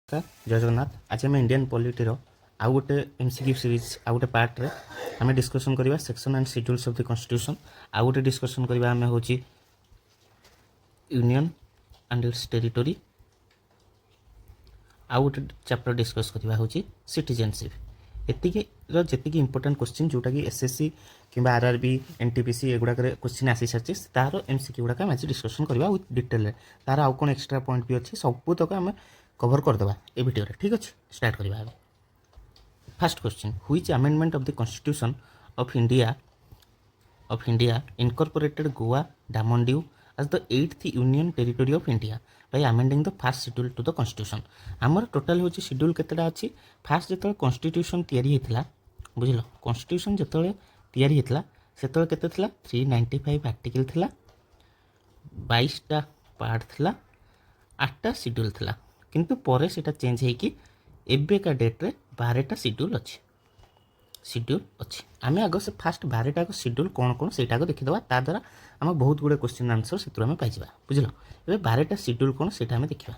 जय जगन्नाथ। आज आम इंडियन पॉलिटी आउ गोटे एमसीक्यू सीरीज आउ गोटे पार्ट रे आम डिस्कसन करवा section and schedules of the constitution. आउ गोटे डिस्कसन करवा आम हूँ यूनियन एंड इट्स टेरिटोरी। आउ गोटे चैप्टर डिस्कस करवा हूँ सिटीजनशिप। एतिकी जी इंपोर्टेंट क्वेश्चन जोटा कि एसएससी कि आरआरबी एनटीपीसी एगुड़ाक क्वेश्चन आसी सारी तार एमसीक्यू गुड़ाक आज डिस्कसन करवा विथ डिटेल तार आउ कौन एक्सट्रा पॉइंट भी अच्छी सबूतक आम कवर करदे ए वीडियो ठीक अच्छे। स्टार्ट करवा। First question, which amendment of the constitution of India incorporated Goa Daman due as the 8th union territory of India by amending the first schedule to the constitution। आमर total हूँ schedule केतेटा अच्छी। Fast जो constitution तैयारी होता बुझल, constitution जो तैयारी होता से केते 395 आर्टिकल थिला, 22टा पार्ट थिला, 8टा शेड्यूल थिला। किंतु परे सेटा चेंज होइकी एबेका डेट्रे 12टा शेड्यूल अच्छी। आम आग से फास्ट 12टा शेड्यूल कौन कौन से देखीदे ता द्वारा आम बहुत गुड़े क्वेश्चन आंसर से पाइबा बुझल। ए 12टा शेड्यूल कौन से देखा।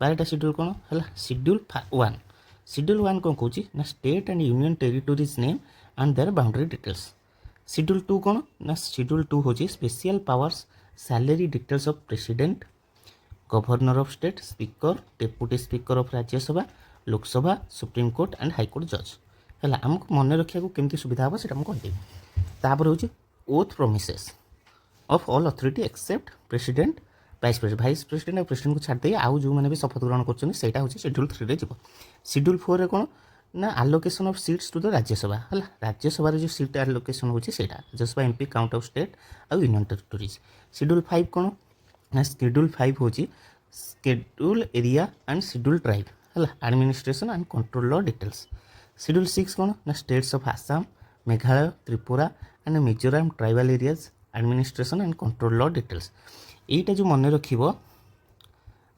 12टा शेड्यूल कौन है? शेड्यूल 1। शेड्यूल 1 कौन कौन ना state and union territories name and their boundary details. Schedule 2 कौन ना शेड्यूल 2 हूँ special powers salary details of president, governor of state, speaker, deputy speaker of Rajya Sabha, Lok Sabha, supreme court and high court जज है। आमको मन रखा केमती सुविधा हम से कहदेवी। तापर हूँ oath promises of all authority except president, vice president और प्रेसिडेंट को छाड़ी आउ जो मैंने भी शपथ ग्रहण करता हूँ शेड्यूल 3 रे जीव। शेड्यूल 4 रे कौन ना allocation of seats to the Rajya Sabha है। राज्यसभा जो सीट आलोकेशन होता Rajya Sabha MP count of state और यूनियन टेरिटोरीज। शेड्यूल 5 कौन ना शेड्यूल 5 हूँ schedule area and schedule tribe है, administration and control law details. Schedule 6 कौन ना states of Assam, Meghalaya, Tripura and Mizoram tribal areas, administration and control law details. यहीटा जो मन रख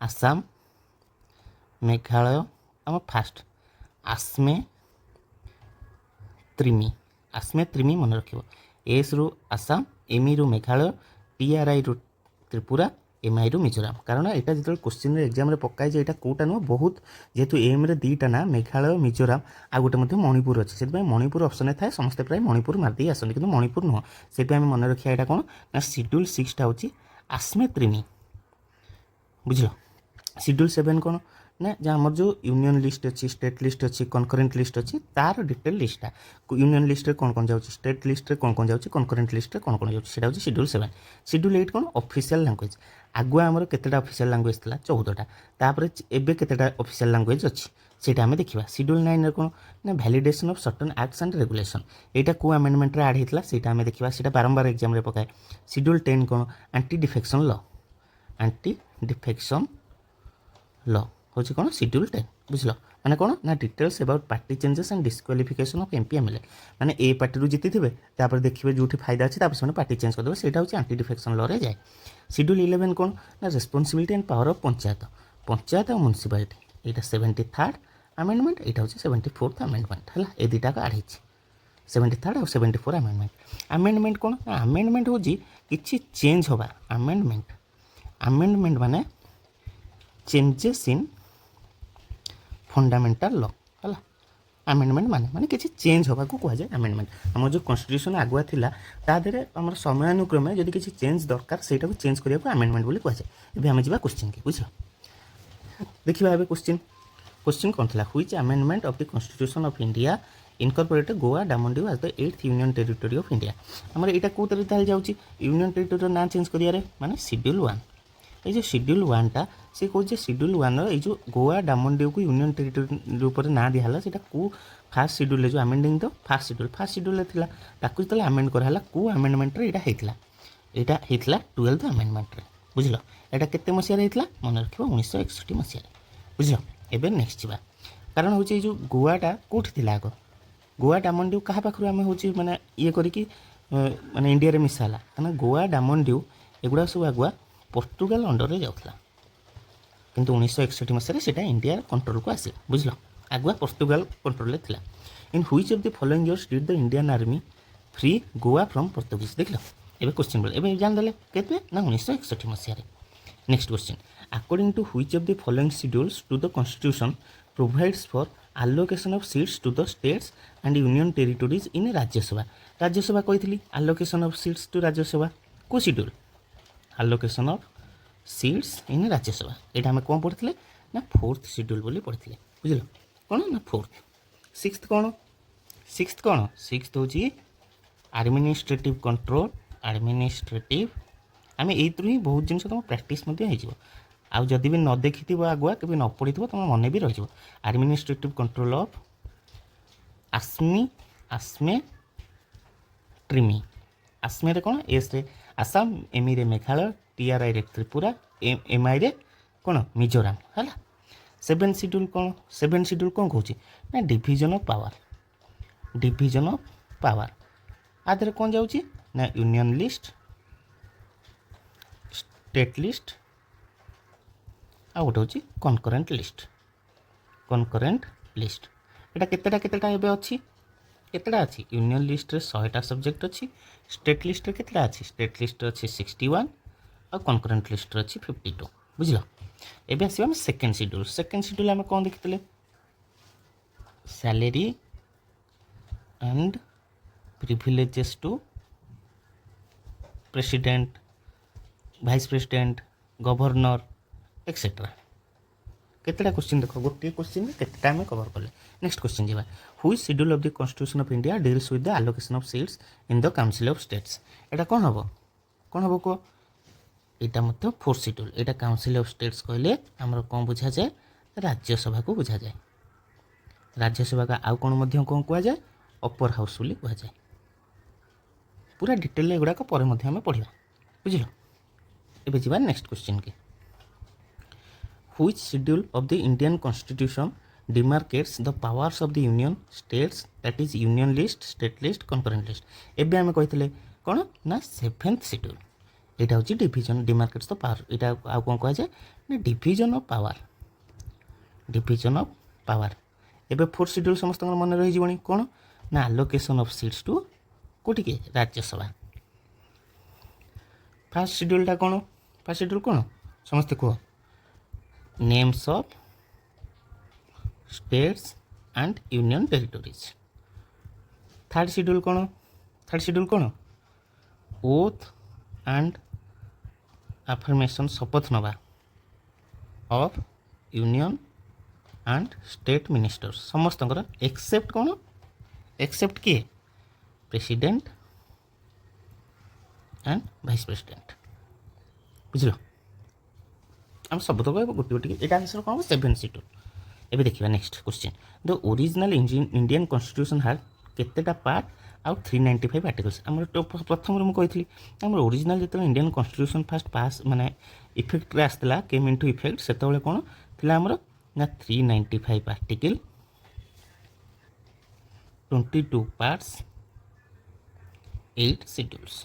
आसाम, मेघालय आम फास्ट आसमे त्रिमी मन रख। एस रु आसाम, एम रु मेघालय, PRI रु त्रिपुरा, MI रु मिजोराम। कारण यहाँ जो क्वेश्चन एग्जाम पकाए यहाँ कौटा नुह बहुत जेहेतु एम रे 2टा ना मेघालय मिजोराम आ गोटे मणिपुर अच्छे से मणिपुर ऑप्शन थाए समस्त प्राय मणिपुर मारदे आसती कि मणिपुर नुह से मन रखा यहाँ कौन ना शेड्यूल 6टा हूँ आसमे त्रिमी बुझल। शेड्यूल 7 कौन ना जहाँ जो यूनियन लिस्ट अच्छी, स्टेट लिस्ट अच्छी, कनकरेन्ट लिस्ट अच्छी तार डिटेल लिस्टा यूनियन लिस्ट कौन कौन जाऊँगी, स्टेट लिस्ट कौन कौन जाऊँगी, कनकरेन्ट लिस्ट कौन कौन जाऊँगी से शेड्यूल 7। शेड्यूल 8 कौन ऑफिशियल लैंग्वेज। आगुआ आमर केतेटा ऑफिशियल लैंग्वेज था 14टा, तापर एबे केतेटा ऑफिशियल लैंग्वेज अच्छी सेटा आम देखा। शेड्यूल 9 रे कौन ना validation of certain acts and regulation यहाँ को अमेंडमेंट ऐड होता है आम देखा से बारंबार एग्जाम रे पकाए। शेड्यूल 10 कौन एंटी डिफेक्शन लॉ हूँ कौन शेड्यूल 10 बुझल। माने कौन ना details about party changes and disqualification of MP MLA माने ए पार्टी रू जीति थे तापर देखिए जो फायदा अच्छे से पार्टी चेंज करदे से एंटी डिफेक्शन लॉ रे जाए। शेड्यूल 11 कौन ना responsibility and power of panchayat और म्युनिसिपालिटी यहाँ 73rd अमेंडमेंट यहाँ हूँ 74th अमेंडमेंट है। ये दुटा आड़ 73rd और 74 अमेंडमेंट कौन ना अमेंडमेंट हूँ कि चेंज हवा अमेंडमेंट माने चेंजेस इन फंडामेंटाल लॉ है। अमेंडमेंट माने माने किसी चेंज होगा को कहुए अमेंडमेंट। आम जो कॉन्स्टिट्यूशन आगुआ थिला ता देहरे आम समयानुक्रमे जदि किसी चेंज दरकार से चेंज करने को अमेंडमेंट बोली कहुए। एबे आम जा क्वेश्चन के बुझ देखा। ए क्वेश्चन कौन था? Which amendment of the constitution of India incorporated Goa Daman Diu as the 8th union territory of India. आमर यहाँ कौ तरह जाऊँगी यूनियन टेरिटोरी ना चेंज करियारे माने शेड्यूल 1। ये जो शेड्यूल 1टा से कौन शेड्यूल 1 ये जो गोवा डामन ड्यू को यूनियन टेरिटोरी रूप ना दिहला से को फास्ट शेड्यूल जो अमेंडिंग तो फास्ट शेड्यूल था ताकू जो अमेंड कराला को अमेंडमेंट रे यहाँ होता 12th अमेंडमेंट रे बुझल। यहाँ केते मसीह होता मन रख 1961 मसीह बुझल। एबे नेक्स्ट जा कारण हूँ जो गोवाटा कौटी थी आग गोवा डामन ड्यू क्या पाखु आम हूँ मैंने ये करी माने इंडिया रे मिसाला कारण गोवा डामन ड्यू एगुड़ा सब आगुआ पोर्तुगाल अंडर रे जाऊला किंतु 1961 मसीह से इंडिया कंट्रोल को आसे बुझल। आगुआ पोर्तुगाल कंट्रोल में थिला। इन which of the following years did the Indian army free Goa from Portuguese देख लो। एबे क्वेश्चन बोले एबे जान देले केते ना 1961 मसीह। Next question according to which of the following schedules to the constitution provides for allocation of seats to the states and union territories in Rajya Sabha. Rajya Sabha କହିଥିଲି allocation of seats to Rajya Sabha को schedule allocation of seats in Rajya Sabha ଏଇଟା ଆମେ କ'ଣ ପଢ଼ିଥିଲେ ନା fourth schedule ବୋଲି ପଢ଼ିଥିଲେ ବୁଝିଲ କ'ଣ ନା फोर्थ सिक्स्थ କ'ଣ सिक्स्थ ହେଉଛି administrative control administrative आम यू ही बहुत जिन तुम प्राक्ट हो आउ जदि भी न देखि आगुआ के न पढ़ी तुम मन भी रही एडमिनिस्ट्रेटिव कंट्रोल ऑफ आसमे ट्रिमी आसमे रे कौन एस रे आसाम एम रे मेघालय TRI रे त्रिपुरा MI रे कौन मिजोराम है सेवेन शेड्यूल कौन कहूँ ना डिविजन ऑफ पावर आधे कौन जाऊँगी ना यूनियन लिस्ट स्टेट लिस्ट आ गोटे हूँ कनकरेन्ट लिस्ट यहाँ केतेटा एबे अच्छी केतेटा अच्छी यूनियन लिस्ट रे 100टा सब्जेक्ट अच्छी स्टेट लिस्ट रे केतेटा अच्छी स्टेट लिस्ट रे अच्छी 61 और कनकरेन्ट लिस्ट रे अच्छी 52 बुझल एबे आसीबा सेकेंड शेड्यूल आम कौन देखते salary and privileges to president vice president governor etcetera केतेटा क्वेश्चन देख गोटे क्वेश्चन केतेटा आम कवर कले नेक्स्ट क्वेश्चन जावा which schedule of the constitution of India deals with the allocation of seats in the council of states एटा कौन हम को यहाँ मतलब फोर्थ शेड्यूल यहाँ काउंसिल ऑफ स्टेट्स कहले आमर कौन बुझा जाए राज्यसभा को बुझा जाए राज्यसभा का आउ कौन मध्य कौन कह जाए अपर हाउस बोली कह जाए पूरा डिटेल एगुड़ाक पर आम पढ़ा बुझल एबे जीवा नेक्स्ट क्वेश्चन के which schedule of the Indian constitution demarcates the powers of the union states that is union list state list concurrent list एबे आम कहते कौन ना सेवेन्थ शेड्यूल यहाँ हूँ डिविजन डिमार्केट्स द पावर यहाँ आउ कौन कह जाए ना डिविजन ऑफ पावर एबे फोर्थ शेड्यूल समस्त मन रही कौन ना आलोकेशन ऑफ सीट्स टू कोटी के राज्यसभा फास्ट शेड्यूल कौन समस्ते कह names of states and union territories third schedule कौन ओथ एंड affirmation शपथ नवा of union and state ministers समस्त एक्सेप्ट कौन एक्सेप्ट किए प्रेसिडेंट एंड वाइस प्रेसिडेंट बुझल आम सब तक गोटे गोटे यहाँ आंसर कौन सेवेन शेड्यूल एबे देखिए next question the original Indian constitution had केतेटा पार्ट आउ 395 आर्टिकल्स आम प्रथम मुझे आम ओरिजिनल जो इंडियन कॉन्स्टिट्यूशन फास्ट पास माने इफेक्ट आसला केम इनटू इफेक्ट से कौन थी आमर ना 395 आर्टिकल 22 पार्ट्स 8 शेड्यूल्स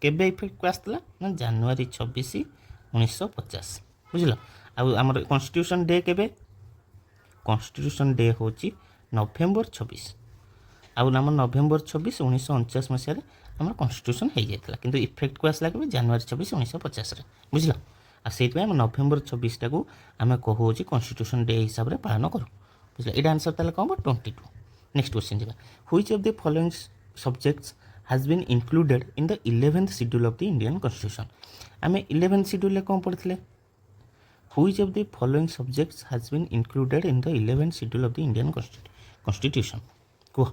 केबे इफेक्ट को आसला ना जनवरी 26 1950 बुझल आमर कॉन्स्टिट्यूशन डे केबे कॉन्स्टिट्यूशन डे हूँ नवेम्बर 26 आम नवेम्बर 26 1949 मसीह आम कॉन्स्टिट्यूशन हो जाता कि इफेक्ट को आसला कि जनवरी 26 1950 बुझल से नवेम्बर 26 टाक आम कहूँ कॉन्स्टिट्यूशन डे हिसाब से पालन करूँ बुझल ये आंसर ताले कौन 22 नेक्स्ट क्वेश्चन जावा which of the following subjects has been included in the 11th schedule of the Indian constitution आम 11th शेड्यूल कौन पढ़ते which of the following subjects has been included in the 11th schedule of the Indian constitution कह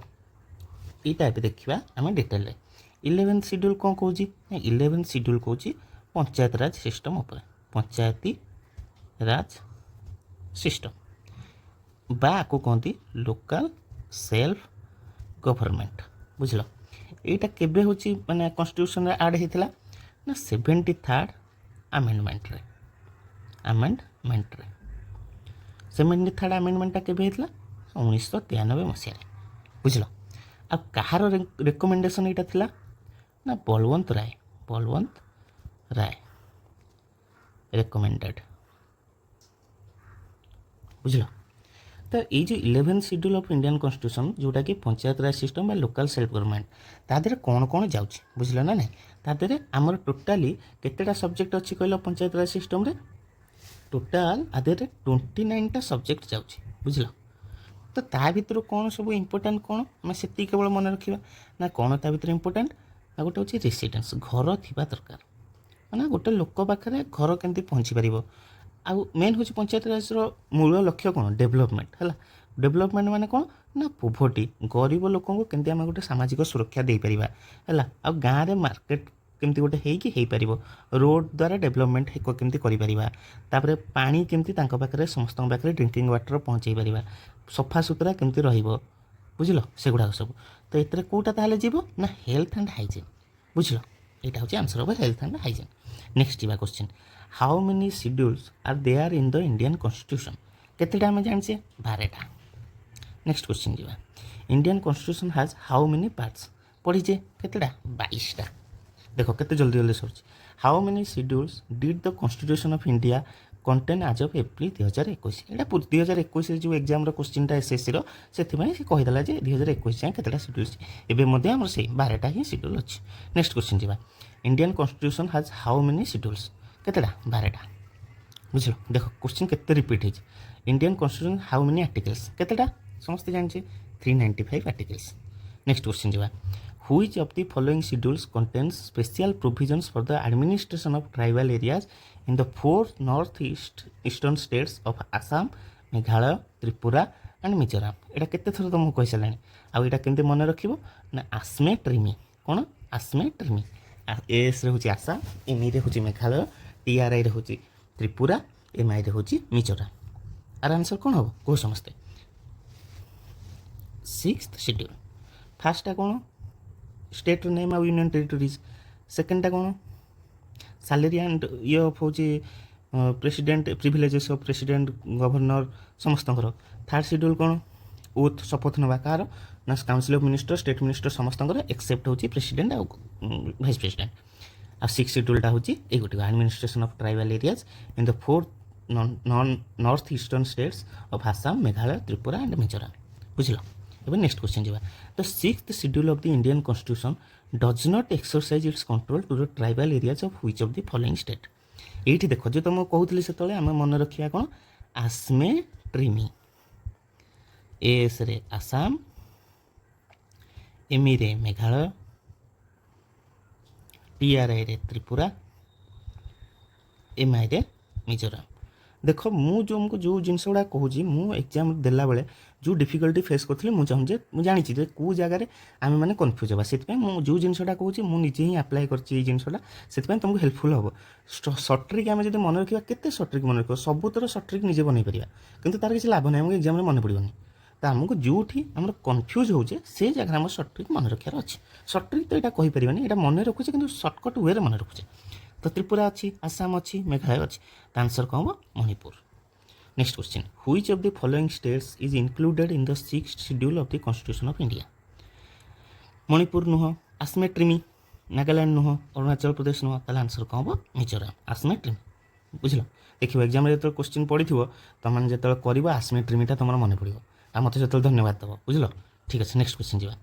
यहाँ ए देखा आम detail 11th schedule कौन कौन 11th schedule कौन पंचायत राज सिस्टम उपर पंचायती राज सिस्टम बा को कहती लोकल सेल्फ गवर्नमेंट बुझल यहाँ केबे हूँ माने कॉन्स्टिट्यूशन आड होता ना 73rd आमेंडमेंट 73rd आमेंडमेंटा केबे होता 1993 मसीह बुझल आ कहार रिकमेंडेशन यहाँ थिला ना बलवंत राय रिकमेंडेड बुझल तो ये जो 11th schedule of Indian constitution जोटा कि पंचायत राज सिस्टम लोकल सेल्फ गवर्नमेंट तादे कौन कौन जाऊँगी बुझल ना नहीं तादे आमर टोटाली केतेटा सब्जेक्ट अच्छी कहल पंचायत राज सिस्टम रे टोटाल आधे 29टा सब्जेक्ट जाऊँच बुझल। तो ता भर कौन सब इंपोर्टाट कौन आम से केवल मन रखा ना कौन ता भर इंपोर्टाट ना गोटे हूँ रेसिडेन्स घर थी दरकार ना गोटे लोक पाखे घर केमती पहुँची पार आउ मेन हूँ पंचायत राज मूल लक्ष्य कौन डेभलपमेंट है डेभलपमेंट माने कौन ना पोवर्टी गरीब लोक केमती आम गोटे सामाजिक सुरक्षा दे पार है आ गाँव में मार्केट केमती गोटे हो पार रोड द्वारा डेभलपमेंट केमती कर पानी केमती पाखे समस्त पाखे ड्रिंकिंग वाटर पहुँचे पार सफा सुतरा केमती रुझल से गुड़ाक सब तो ये कौटा ताल जीव ना हेल्थ एंड हाइजीन बुझल यहाँ हूँ answer of health and hygiene. Next जा question how many schedules are there in the Indian constitution केतेटा आम जाने 12टा। नेक्स्ट क्वेश्चन जा Indian constitution has how many parts पढ़ीचे केतेटा 22टा। देख के जल्दी जल्दी sir how many schedules did the constitution of India contain as of April 2021 यहाँ 2021 जो एग्जाम क्वेश्चनटा एसएससी से कहीदेला 2021 जाए केतेटा शेड्यूल्स एवं से 12टा ही शेड्यूल अच्छी। नेक्स्ट क्वेश्चन जा Indian constitution has how many schedules केतेटा 12टा बुझल। देख क्वेश्चन केते रिपीट है Indian constitution how many articles केतेटा समस्ते जाने 395 आर्टिकल्स। नेक्स्ट क्वेश्चन जा Which of the following schedules contains special provisions for the administration of tribal areas in the four northeastern states of Assam, Meghalaya, Tripura and Mizoram? एटा केते थर तुमको कहि सलानी आ एटा केमते मन रखिबो ना आसमे ट्रिमी कोन आसमे ट्रिमी एस रे होची आसाम एम रे होची मेघालय टीआरआई रे होची त्रिपुरा एमआई रे होची मिजोराम। आर आंसर कोन हो को समझते 6th शेड्यूल फर्स्ट कोन स्टेट नेम आ यूनियन टेरिटोरीज सेकेंडटा कौन सैलरी एंड ये ऑफ हूँ president privileges of president governor समस्त थर्ड शेड्यूल कौन ओथ शपथ नवा कार ना council of minister state minister समस्त एक्सेप्ट हूँ प्रेसिडेंट आ वाइस प्रेसिडेंट आ 6th शेड्यूलटा हूँ ये गोटे administration of tribal areas in the 4 north eastern states of Assam Meghalaya Tripura and Mizoram बुझल। even next question jiba the 6th schedule of the Indian constitution does not exercise its control to the tribal areas of which of the following state एठी देखो जो तुम कहूली से आम मन रखा कौन आसमे ट्रिमी एस रे आसाम एमी रे मेघालय टीआरआई रे त्रिपुरा एमआई रे मिजोराम। देख मु जो जिनस गुड़ा कहूँ मु एग्जाम देला बेले जो डिफिकल्टी फेस करी मुझे मुझे जानी कौ जगार आम मैंने कन्फ्यूज हाँ से जो जिनसा कहूँ मुझे ही आप्लाय कर जिनसा से तुमको हेल्पफुल हम सर्ट ट्रिक आम जो मन रखा के सर्ट ट्रिक मन रख सब तर सर्ट ट्रिक निजे बनई पार कि तार किसी लाभ नहीं आमको एग्जाम मन पड़ोनी तो आमको जो आम कन्फ्यूज होचे से जगह आम सर्ट ट्रिक मन रखार अच्छे सर्ट ट्रिक तो यहाँ कहीपर यहाँ मन रखुचे कि सर्टकट वे मन रखुचे तो त्रिपुरा अच्छी आसाम अच्छी मेघालय अच्छी तो आंसर कौन हम Manipur. Next question which of the following states is included in the 6th schedule of the constitution of India Manipur नुह आसमे ट्रिमी नागालैंड नुह अरुणाचल प्रदेश नुह ताले आंसर कौन हम मिजोराम आसमे ट्रिमी बुझल। देखिए एग्जाम जो क्वेश्चन पड़ी थो तुम जो कर आसमे ट्रिमीटा तुम मन पड़ो आ मत जो धन्यवाद दब बुझल ठीक अच्छे। नेक्स्ट क्वेश्चन जा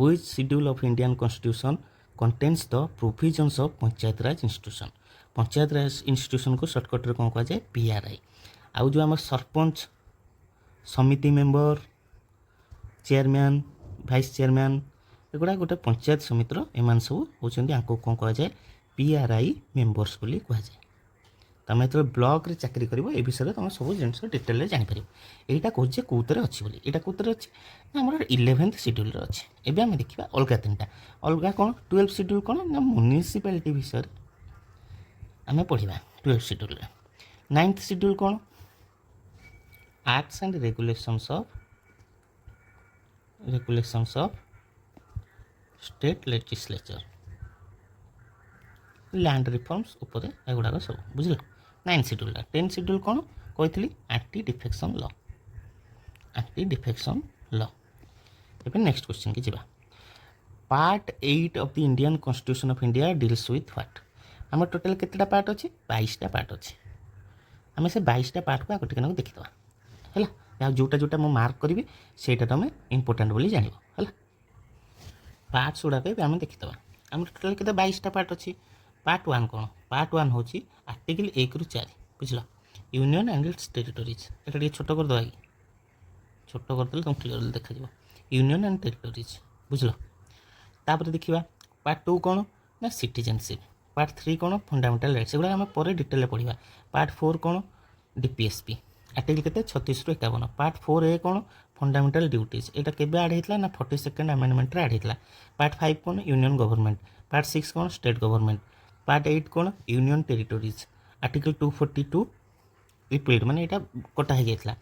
which schedule of Indian constitution contains the provisions of panchayat Raj institution panchayat Raj institution को सर्टकट कौन कहुए पीआरआई आउ जो आम सरपंच समिति मेंबर चेयरमैन वाइस चेयरमैन एगुड़ा गोटे पंचायत समितिर एम सब होती आपको कौन कहुए पीआरआई मेंबर्स बोली कहुए। तुम जो ब्लॉक रे चाकरी कर विषय तुम सब जिनस डिटेल जापर यहाँ कहे कौतर अच्छी बोली यहाँ कौतर अच्छी आम 11th शेड्यूल अच्छे एवं आम देखा अलग 3टा अलग कौन 12th शेड्यूल कौन ना म्युनिसिपालिटी विषय आम पढ़ा 12th शेड्यूल 9th शेड्यूल कौन acts and regulations of state legislature land reforms उपर एगुड़ाक सब बुझल। 9th शेड्यूल 10th शेड्यूल कौन कही एंटी डिफेक्शन लॉ एवं नेक्स्ट क्वेश्चन की जावा part 8 of the Indian constitution of India deals with what आम टोटल केतेटा पार्ट अच्छी 22टा पार्ट अच्छी आम से 22टा पार्ट को आगे टिके देखीदे है जोटा जोटा मु मार्क करी से तुम इम्पोर्टाट बोली जान है पार्ट्स गुड़ाक आम देखीदे आम टोटल के 22टा पार्ट अच्छी पार्ट 1 कौन पार्ट 1 हूँ आर्टिकल 1 ରୁ 4 बुझल यूनियन एंड इट्स टेरिटोरीज एटा टिके छोट करदे कि छोट करदेले तुम क्लियरली देखा यूनियन एंड टेरिटोरीज बुझल। तापर देखिए पार्ट 2 कौन ना सिटीजनशिप, पार्ट 3 कौन फंडामेंटाल राइट्स, एगुड़ा आम पर डिटेल पढ़ा। पार्ट 4 कौन डीपीएसपी आर्टिकल केते 36 रु 51। पार्ट 4A कौन फंडामेंटाल ड्यूटीज एटा केबे ऐड होता ना 42nd अमेंडमेंट रे ऐड होता। पार्ट 5 कौन यूनियन गवर्नमेंट, पार्ट 6 कौन स्टेट गवर्नमेंट, पार्ट 8 कौन यूनियन टेरिटोरीज आर्टिकल 242 रिपीट माने एटा कटा हो जाता।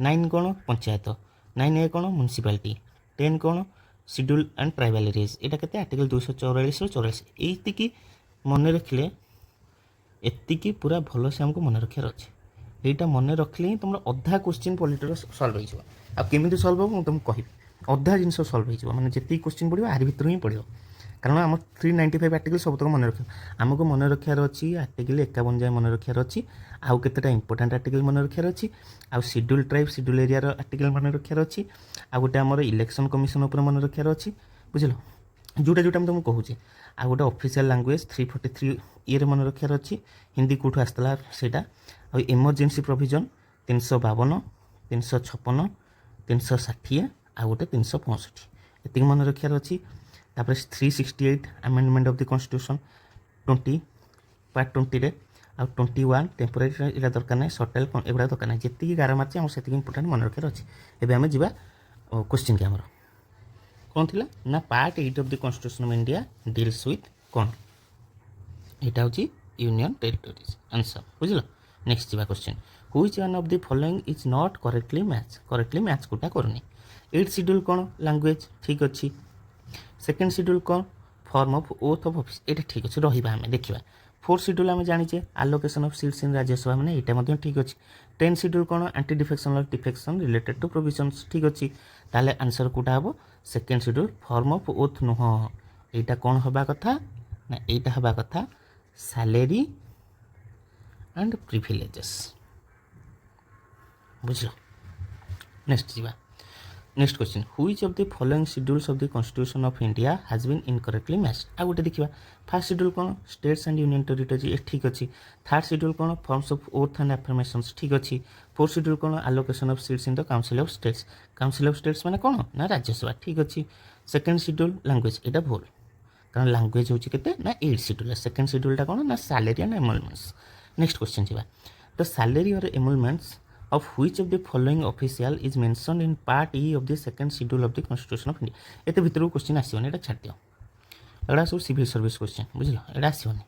9 कौन पंचायत, 9A कौन म्युनिसिपालिटी, 10 कौन शेड्यूल एंड ट्राइबल एरियाज एटा केते आर्टिकल 244 रु 84। एतिकी मन रखिले एतिकी पूरा भल से हमको मन रखार अच्छे। यहीटा मन रखिले ही तुम अधा क्वेश्चन पॉलिटर सल्व हो। आमती सल्व हो तुमको कहि अधा जिन सल्व हो मैंने जी क्वेश्चन पढ़ो आर भर ही पढ़ो कारण आम 395 आर्टिकल सब तक मन रख आमको मन रखार अच्छी आर्टिकल 51 जाए मन रखार अच्छी आउ केतेटा इंपोर्टेंट आर्टिकल मन रखार अच्छी आउ schedule tribe schedule area article मन रखार अच्छी आउ गोटे आमर इलेक्शन कमिशन उपर मन रखार अच्छी बुझल जोटा जोटा तुमको कहूँ आ गोटे ऑफिशियल लैंग्वेज 343 ये मन रखार अच्छी हिंदी कौटू आसला सेटा आ इमरजेंसी प्रोविजन 352 356 360 आ गोटे 365 ये मन रखार अच्छी। तापर 368 amendment of the constitution 20 part 20 रे आ 21 टेम्पोरारी इला दरकार ना सटल एगुड़ा दरकार ना जी गार मार्च आम से इंपोर्टेंट मन रखार अच्छे। एबे आम जा क्वेश्चन के आमर कौन थी ना part 8 of the constitution of India deals with कौन यहाँ हूँ यूनियन टेरिटोरीज आंसर बुझल। नेक्स्ट जा question which one of the following is not correctly match कोटा करनी। 8 शेड्यूल कौन लैंग्वेज ठीक अच्छी। सेकेंड शेड्यूल कौन form of oath of office ये ठीक अच्छे रहा आम देखा। 4th शेड्यूल आम जाचे allocation of seats in Rajya Sabha मैंने यहाँ ठीक अच्छे। 10th शेड्यूल कौन anti defection of defection related to provisions ठीक अच्छी ताले आंसर कोटा हम second schedule form of oath नुह यहाँ कौन हवा कथा ना यहाँ हवा कथा सैलरी एंड प्रिविलेजेस बुझल। नेक्स्ट जी next question which of the following schedules of the constitution of India has been incorrectly matched. आ गोटे देखा फर्स्ट शेड्यूल कौन स्टेट्स एंड यूनियन टेरिटरी ये ठीक अच्छी। 3rd शेड्यूल कौन forms of oath and affirmations ठीक अच्छी। 4th शेड्यूल कौन allocation of seats in the council of states मैंने कौन ना राज्यसभा ठीक अच्छी। सेकेंड शेड्यूल लैंग्वेज यहाँ भूल कारण लैंग्वेज हूँ के ना 8 शेड्यूल। सेकेंड शेड्यूलटा कौन ना salary and emoluments. Next question जी द सैलरी और emoluments of which of the following official is mentioned in part E of the second schedule of the constitution of India। ये भितर क्वेश्चन आसोनी ये छाड़ दियो एगुड़ा सब सिविल सर्विस क्वेश्चन बुझल ये आसोनी।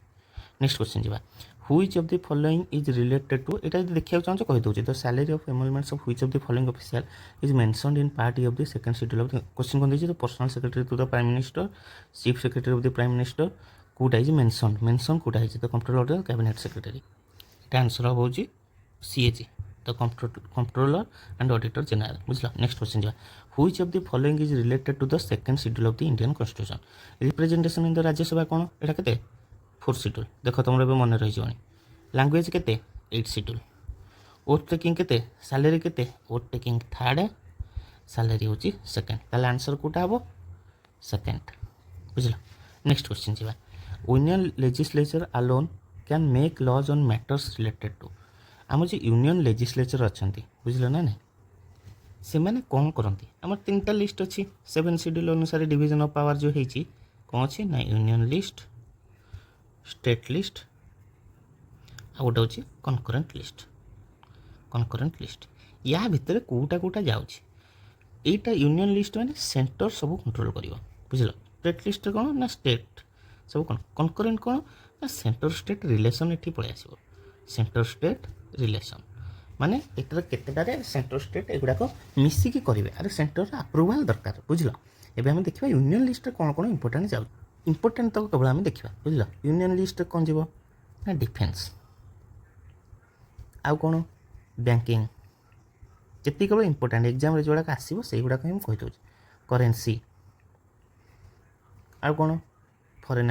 नेक्स्ट क्वेश्चन जी which of the following is related to ये देखा चाहूँ कहीदे the salary of emoluments of which of the following official is mentioned in part E of the second schedule of the question कौन देखिए personal secretary to the prime minister chief secretary of the prime minister कौटा है mention कौटा है the controller of the cabinet secretary ये answer हो CAG the comptroller and auditor general बुझल। Next question जा which of the following is related to the second schedule of the Indian constitution representation in the Rajya Sabha कौन एटा केते 4th schedule देख तुम मन रही लैंग्वेज केते 8 शेड्यूल। ओथ टेकिंग केते सैलरी केते ओथ टेकिंग 3rd सैलरी हूँ सेकेंड ताले आंसर कौटा हम सेकेंड बुझल। नेक्स्ट क्वेश्चन जा union legislature alone can make laws on matters related to आम जो यूनियन लेजिस्लेचर अच्छा बुझल ना नहीं से मैंने कौन करती आम 3टा लिस्ट अच्छी 7 शेड्यूल अनुसार डिवीजन ऑफ पावर जो है कौन अच्छे ना यूनियन लिस्ट स्टेट लिस्ट आ गोटे हूँ कनकरेंट लिस्ट या भितर कौटा कौटा जाटा यूनियन लिस्ट मैंने सेंटर सब कंट्रोल कर बुझल। स्टेट लिस्ट कौन ना स्टेट सब कौन कनकरेंट कौन ना सेंटर स्टेट रिलेशन ये पलि आस सेंटर स्टेट रिलेशन माने एटर केतेटारे सेंटर स्टेट एगुड़ाक मिसिकी करेंगे आरे सेंटर अप्रूवाल दरकार बुझल। एबे हम देखिबा यूनियन लिस्ट कौन कौन इंपोर्टेंट जाउ इंपोर्टेंट तक केवल आम देखिबा बुझल। यूनियन लिस्ट कौन जीव ना डिफेन्स आउ कौन बैंकिंग जी केवल इंपोर्टेंट एग्जाम जोड़ाक आसो से गुड़ाक हम कहीदे करेन्सी आउ कौन फॉरेन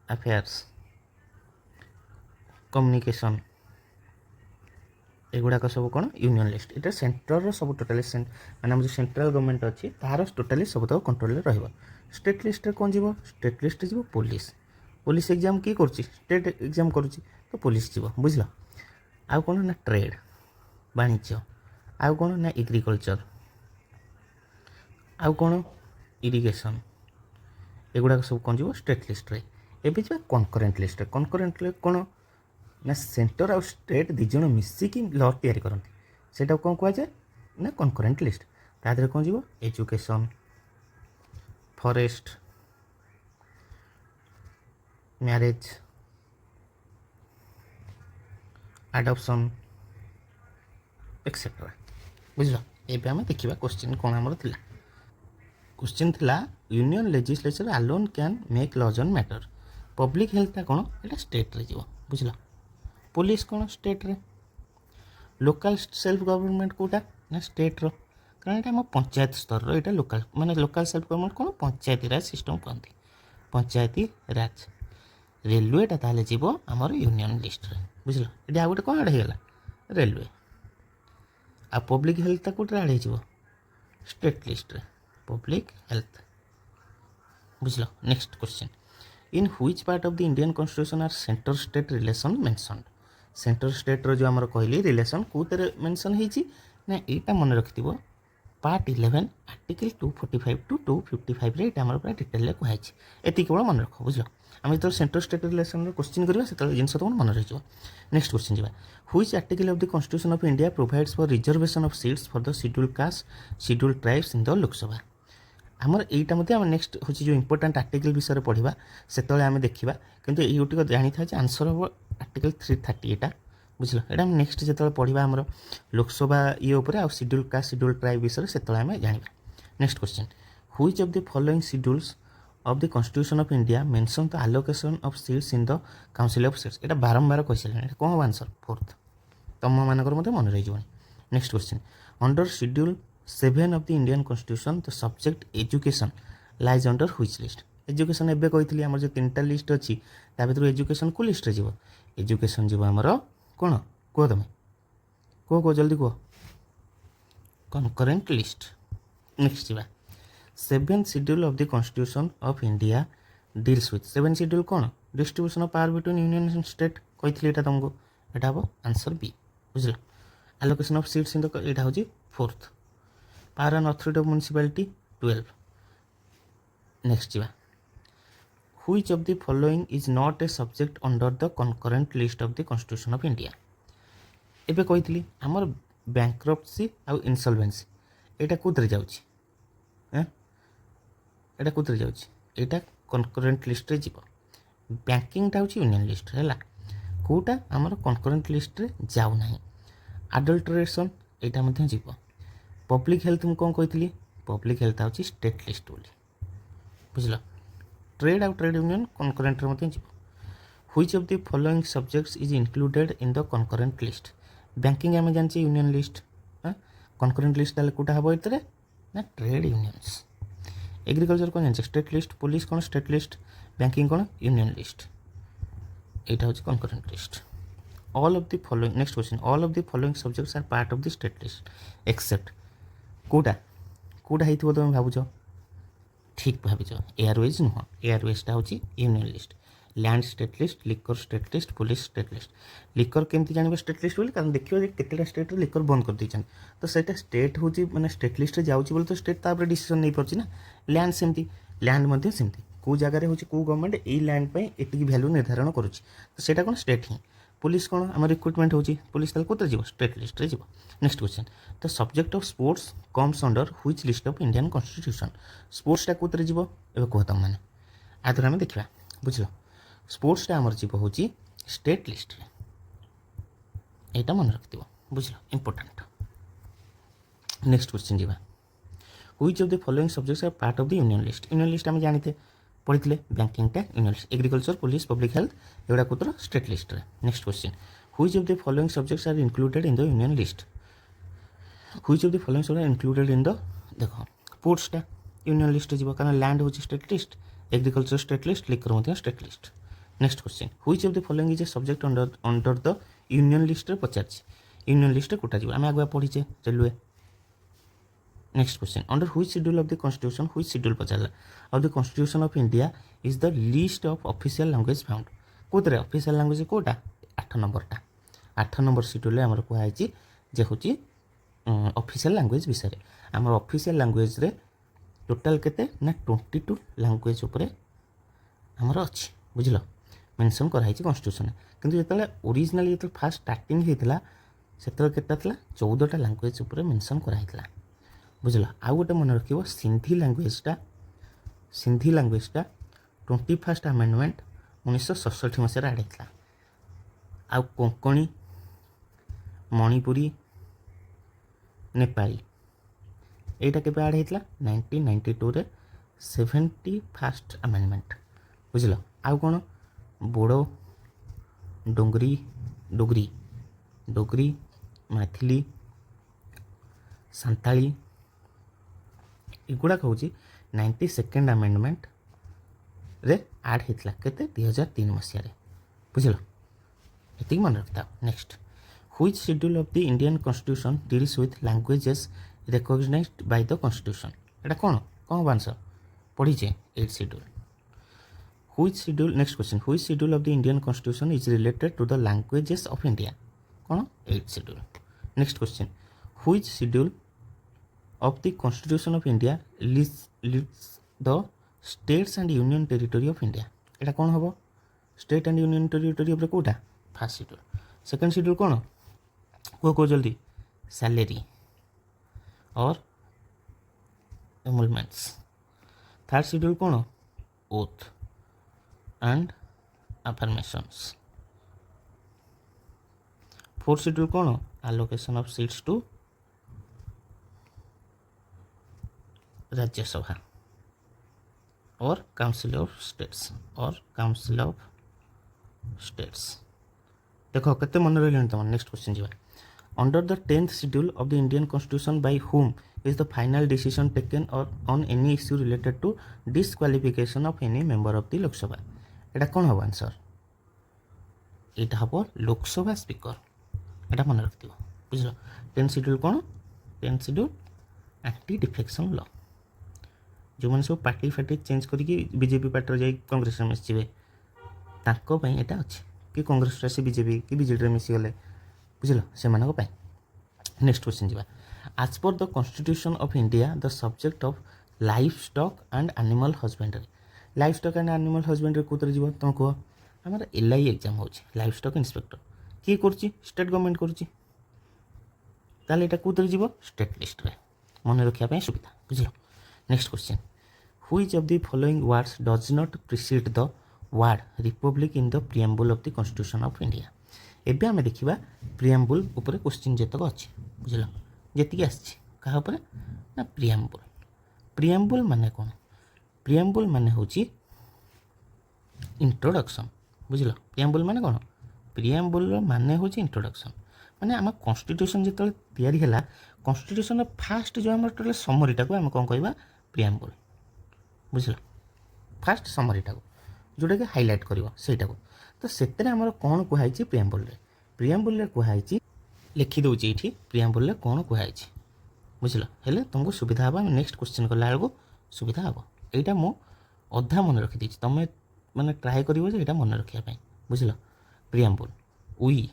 अफेयर्स कम्युनिकेशन एगुड़ाक सब कौन यूनियन लिस्ट ये सेंटर सब टोटाली माने जो सेंट्रल गवर्नमेंट अच्छी तार टोटाली सब तक कंट्रोल रहा। स्टेट लिस्ट कौन जीव स्टेट लिस्ट जीव पुलिस एग्जाम किए कर स्टेट एग्जाम करुच्ची तो पुलिस जीव बुझल। आउ कौन ना ट्रेड वाणिज्य आउ कौन ना एग्रीकल्चर आउ कौन इरिगेशन एगुड़ाक सब कौन जीव स्टेट लिस्ट रे एबे जा कनकरेंट लिस्ट कनकरेंट कौन ना सेंटर आउ स्टेट दी जण मिसिकी लॉ तैयारी करती सेटा कौन कह जाए ना कनकरेंट लिस्ट ता देहरे कौन जीव education forest marriage adoption etcetera बुझल एबे आम देखा क्वेश्चन कौन आमर थिला क्वेश्चन थिला union legislature alone can make laws on matter public health कौन एटा स्टेट रे जीव बुझल पुलिस कौन स्टेट रे लोकल सेल्फ गवर्नमेंट कोटा ना स्टेट रो कारण ये आम पंचायत स्तर यहाँ लोकल माने लोकल सेल्फ गवर्नमेंट कौन पंचायती राज सिस्टम कहते पंचायती राज रेलवेटा ताले जीव आमर यूनियन लिस्ट रे बुझल ये आउ गोटे कौन आड होगा रेलवे आ पब्लिक हेल्थ कौटे आड हो स्टेट लिस्ट रे पब्लिक हेल्थ बुझल next question in which part of the Indian constitution are centre state relation mentioned centre state रो जो आमर कहली रिलेशन कौन मेंशन होती ना यहाँ मन रखिथ पार्ट 11 आर्टिकल 245 टू 255 रे आमर पूरा डिटेल कहुई एति केवल मन रख बुझल आम जो सेंटर स्टेट रिलेशन क्वेश्चन करवा से जिन तुम मन रही नेक्स्ट क्वेश्चन जावा which article of the constitution of India provides for reservation of seats for the scheduled caste scheduled tribes in the Lok Sabha आमर यहाँ आम नेक्स्ट हूँ जो इंपोर्टाट आर्टिकल विषय पढ़ा से आम देखा किंतु ये जानी था आंसर हम आर्टिकल 330 यहाँ बुझल यहाँ नेक्स्ट जो पढ़ा आम लोकसभा ये आ शेड्यूल कास्ट शेड्यूल ट्राइब विषय से आम जाना next question which of the following schedules of the constitution of India mention the allocation of seats in the council of states यहाँ बारंबार कही सारे कौन हम आंसर फोर्थ तुम मानकर मत मन रही next question under schedule 7 of the Indian constitution the subject education lies under which list education एबे कही आम जो 3टा लिस्ट अच्छी भर एजुकेशन को लिस्ट जीव एजुकेशन जीव आमर कौन कह तुम कह जल्दी कह कनकरेंट लिस्ट नेक्स्ट जीवा 7th schedule of the constitution of India deals with 7th schedule कौन distribution of power between union and state कही ये तुमको यहाँ हम आंसर बी बुझल allocation of seats in the यहाँ हूँ 4th power and authority of municipality 12 next जीवा which of the following is not a subject under the concurrent list of the constitution of India एबे कही आमर bankruptcy आउ insolvency यहाँ कौन जाऊँगी यहाँ कौन जाऊँगी कनकरेंट लिस्ट रे जीव बैंकिंगटा हूँ यूनियन लिस्ट है कौटा आमर कनकरेंट लिस्ट रे जाऊ ना आडल्ट्रेशन यहाँ जीव पब्लिक हेल्थ मुझे कौन कही पब्लिक हेल्थ हूँ स्टेट लिस्ट बोली बुझल ट्रेड आउ ट्रेड यूनियन कनकरेंट जीव which of the following subjects is included in the concurrent list banking आम जानी यूनियन लिस्ट कनकरेंट लिस्ट कौटा हम ये ना ट्रेड यूनियंस एग्रीकल्चर कौन जानी स्टेट लिस्ट पुलिस कौन स्टेट लिस्ट बैंकिंग कौन यूनियन लिस्ट यहाँ हूँ concurrent list all of the following next question all of the following subjects are part of the state list except कौटा कौटा हो तुम भावुच ठीक भावुच एयरवेज नुह एयरवेजटा हूँ union list land state list liquor state list police state list liquor केमती जानवे स्टेट लिस्ट बोली कारण देखिए केतेटा स्टेट लिकर बंद कर देछन तो सेटा स्टेट हूँ माने स्टेट लिस्ट जाऊँगी बोले तो स्टेट तापर डिसीजन नहीं पार्टी ना लैंड सेमती लैंड मध्य सेमती कौ जगार हूँ कौ गवर्नमेंट यही लैंड पर एति भैल्यू निर्धारण करुच्ची तो सेटा कौन स्टेट ही पुलिस कौन आम रिक्रुटमेंट होची पुलिस ताल कोते जीव स्टेट लिस्ट रे जीव next question the subject of sports comes under which list of Indian constitution स्पोर्ट्सटा कोते जीव एबे कहता माने आधर आम देखा बुझल स्पोर्ट्सटा आमर जीव हूँ स्टेट लिस्ट रे यहाँ मन रखिथ बुझल इंपोर्टाट नेक्स्ट क्वेश्चन जीवा which of the following subjects are part of the union list आम जानी पढ़ी बैंकिंगटा union list agriculture police public health एगुड़ा कौतर स्टेट लिस्ट रे next question which of the following subjects are included in the union list which of the following subject are included in the देखो पोर्ट्सटा union list जीव कारण land हूँ state list agriculture state list liquor state list next question which of the following is a subject under the union list पचार union list कोटा जीव आम आगे पढ़ीचे railway next question under which schedule of the constitution which schedule पचारा of the constitution of India is the list of official language found कौन official language कोटा 8 नंबरटा 8 नंबर शेड्यूल आमर कहुई जे हूँ ऑफिशियल लैंग्वेज विषय आम ऑफिशियल लैंग्वेज रे टोटाल केते ना 22 लैंग्वेज उपरे आमर अच्छी बुझल मेंशन कराई कन्स्टिट्यूशन किंतु जो ओरिजिनली जो फास्ट स्टार्टिंग होता से केटा 14टा लैंग्वेज उपर मेंशन कराई बुझल आउ गोटे मन रख सिंधी लैंग्वेजटा 21st अमेंडमेंट 1967 मसीह आड होता आउ कोंकणी मणिपुरी नेपाली एटा के आड होता 1992 रे 71st अमेंडमेंट बुझल आउ कौन बोडो डोगरी मैथिली सांताली एगुड़ाक हूँ 92nd अमेंडमेंट रे आड होता केते 2003 मसीह बुझल ये मन रखता। Next which schedule of the Indian constitution deals with languages recognised by the constitution एटा कौन कौन आंसर पढ़ीचे 8 schedule which schedule next question which schedule of the Indian constitution is related to the languages of India कौन 8 schedule. Next question which schedule of the constitution of India lists the states and union territory of India एटा कौन हम state and union territory of Kota first schedule. Second schedule कौन को जल्दी salary और emoluments. Third schedule कौन oath and affirmations. Fourth schedule कौन allocation of seats to Rajya Sabha और काउंसिल ऑफ स्टेट्स देखो केते मन रही तुम। नेक्स्ट क्वेश्चन जी under the 10th schedule of the Indian constitution by whom is the final decision taken or on any issue related to disqualification of any member of the Lok Sabha एटा कौन हम answer एटा हम Lok Sabha speaker एटा मन रख बुझल। 10th schedule कौन 10th schedule anti defection law जो मैंने सब पार्टी फाटी चेंज करके बीजेपी पार्टी जाए कांग्रेस में मिसिबे तांको एटा अच्छे कि कांग्रेस आसी बीजेपी कि बीजेडी मिसीगले बुझल से नेक्स्ट क्वेश्चन जी as per the constitution of India the subject of livestock and animal husbandry livestock and animal husbandry कौन जी तुम कह आम LI एग्जाम हो लाइफ स्टॉक इंस्पेक्टर किए कर स्टेट गवर्नमेंट करें कौन जी स्टेट लिस्ट में मन रखापी सुविधा बुझल। Next question which of the following words does not precede the word Republic in the preamble of the constitution of India एबे आम देखा प्रिएम्बल उपर क्वेश्चन जितक अच्छे बुझल जी आसपर ना प्रिएम्बल माने कौन प्रिएम्बल माने हूँ इंट्रोडक्शन बुझल प्रिएम्बल माने कौन प्रिएम्बल माने हूँ इंट्रोडक्शन माने आम कॉन्स्टिट्यूशन जो तैयारी है कॉन्स्टिट्यूशन फास्ट जो आम टोटल समरीटा को आम कौन कह प्रिएम्बल बुझल फास्ट समरीटा को जोटा कि हाइलाइट कर सहीटा तो से कौन कहुई प्रिएम्बल कहुई लिखिदे ये प्रिएम्बल कौन कहुई बुझल हेले तुमको सुविधा हम नेक्स्ट क्वेश्चन कला बेलू सुविधा हम यहाँ मु अधा मन रखी तुम मैंने ट्राए कर मन रखापी बुझल preamble we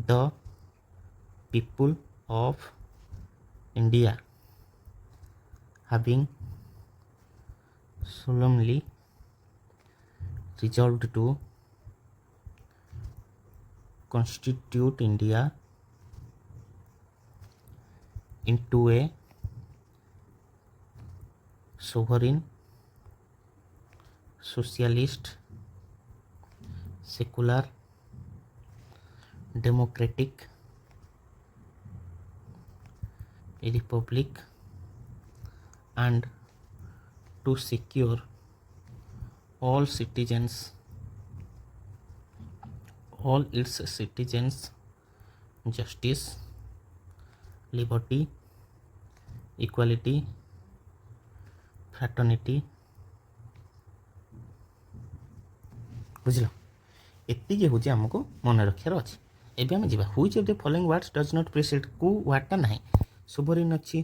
the people of India having solemnly resolved to constitute India into a sovereign, socialist, secular, democratic republic and to secure all its citizens justice, liberty, equality, fraternity बुझल एति हूँ आमको मन रखार अच्छे एवं आम जा which of the following words does not precede को वर्डटा ना सोवरेन अच्छी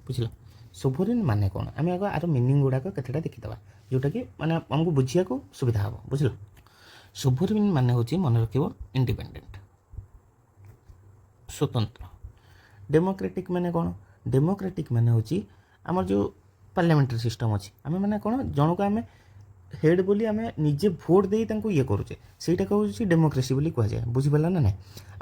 बुझल सोवरेन माने कौन आम आगे आर मीनिंग गुड़ाक केतेटा देखीदे जोटा कि माने आमको बुझिया को सुविधा हम बुझल सोवरेन माने हूँ मन रख इंडिपेंडेंट स्वतंत्र। डेमोक्रेटिक माने कौन? डेमोक्रेटिक माने होची आमर जो पार्लियामेंटारी सिस्टम अच्छी आम मैंने कौन जनक आम हेड बोली आम निजे भोट दे ये करुचे से कौन डेमोक्रेसी बोली कहुए बुझीपारा ना ना।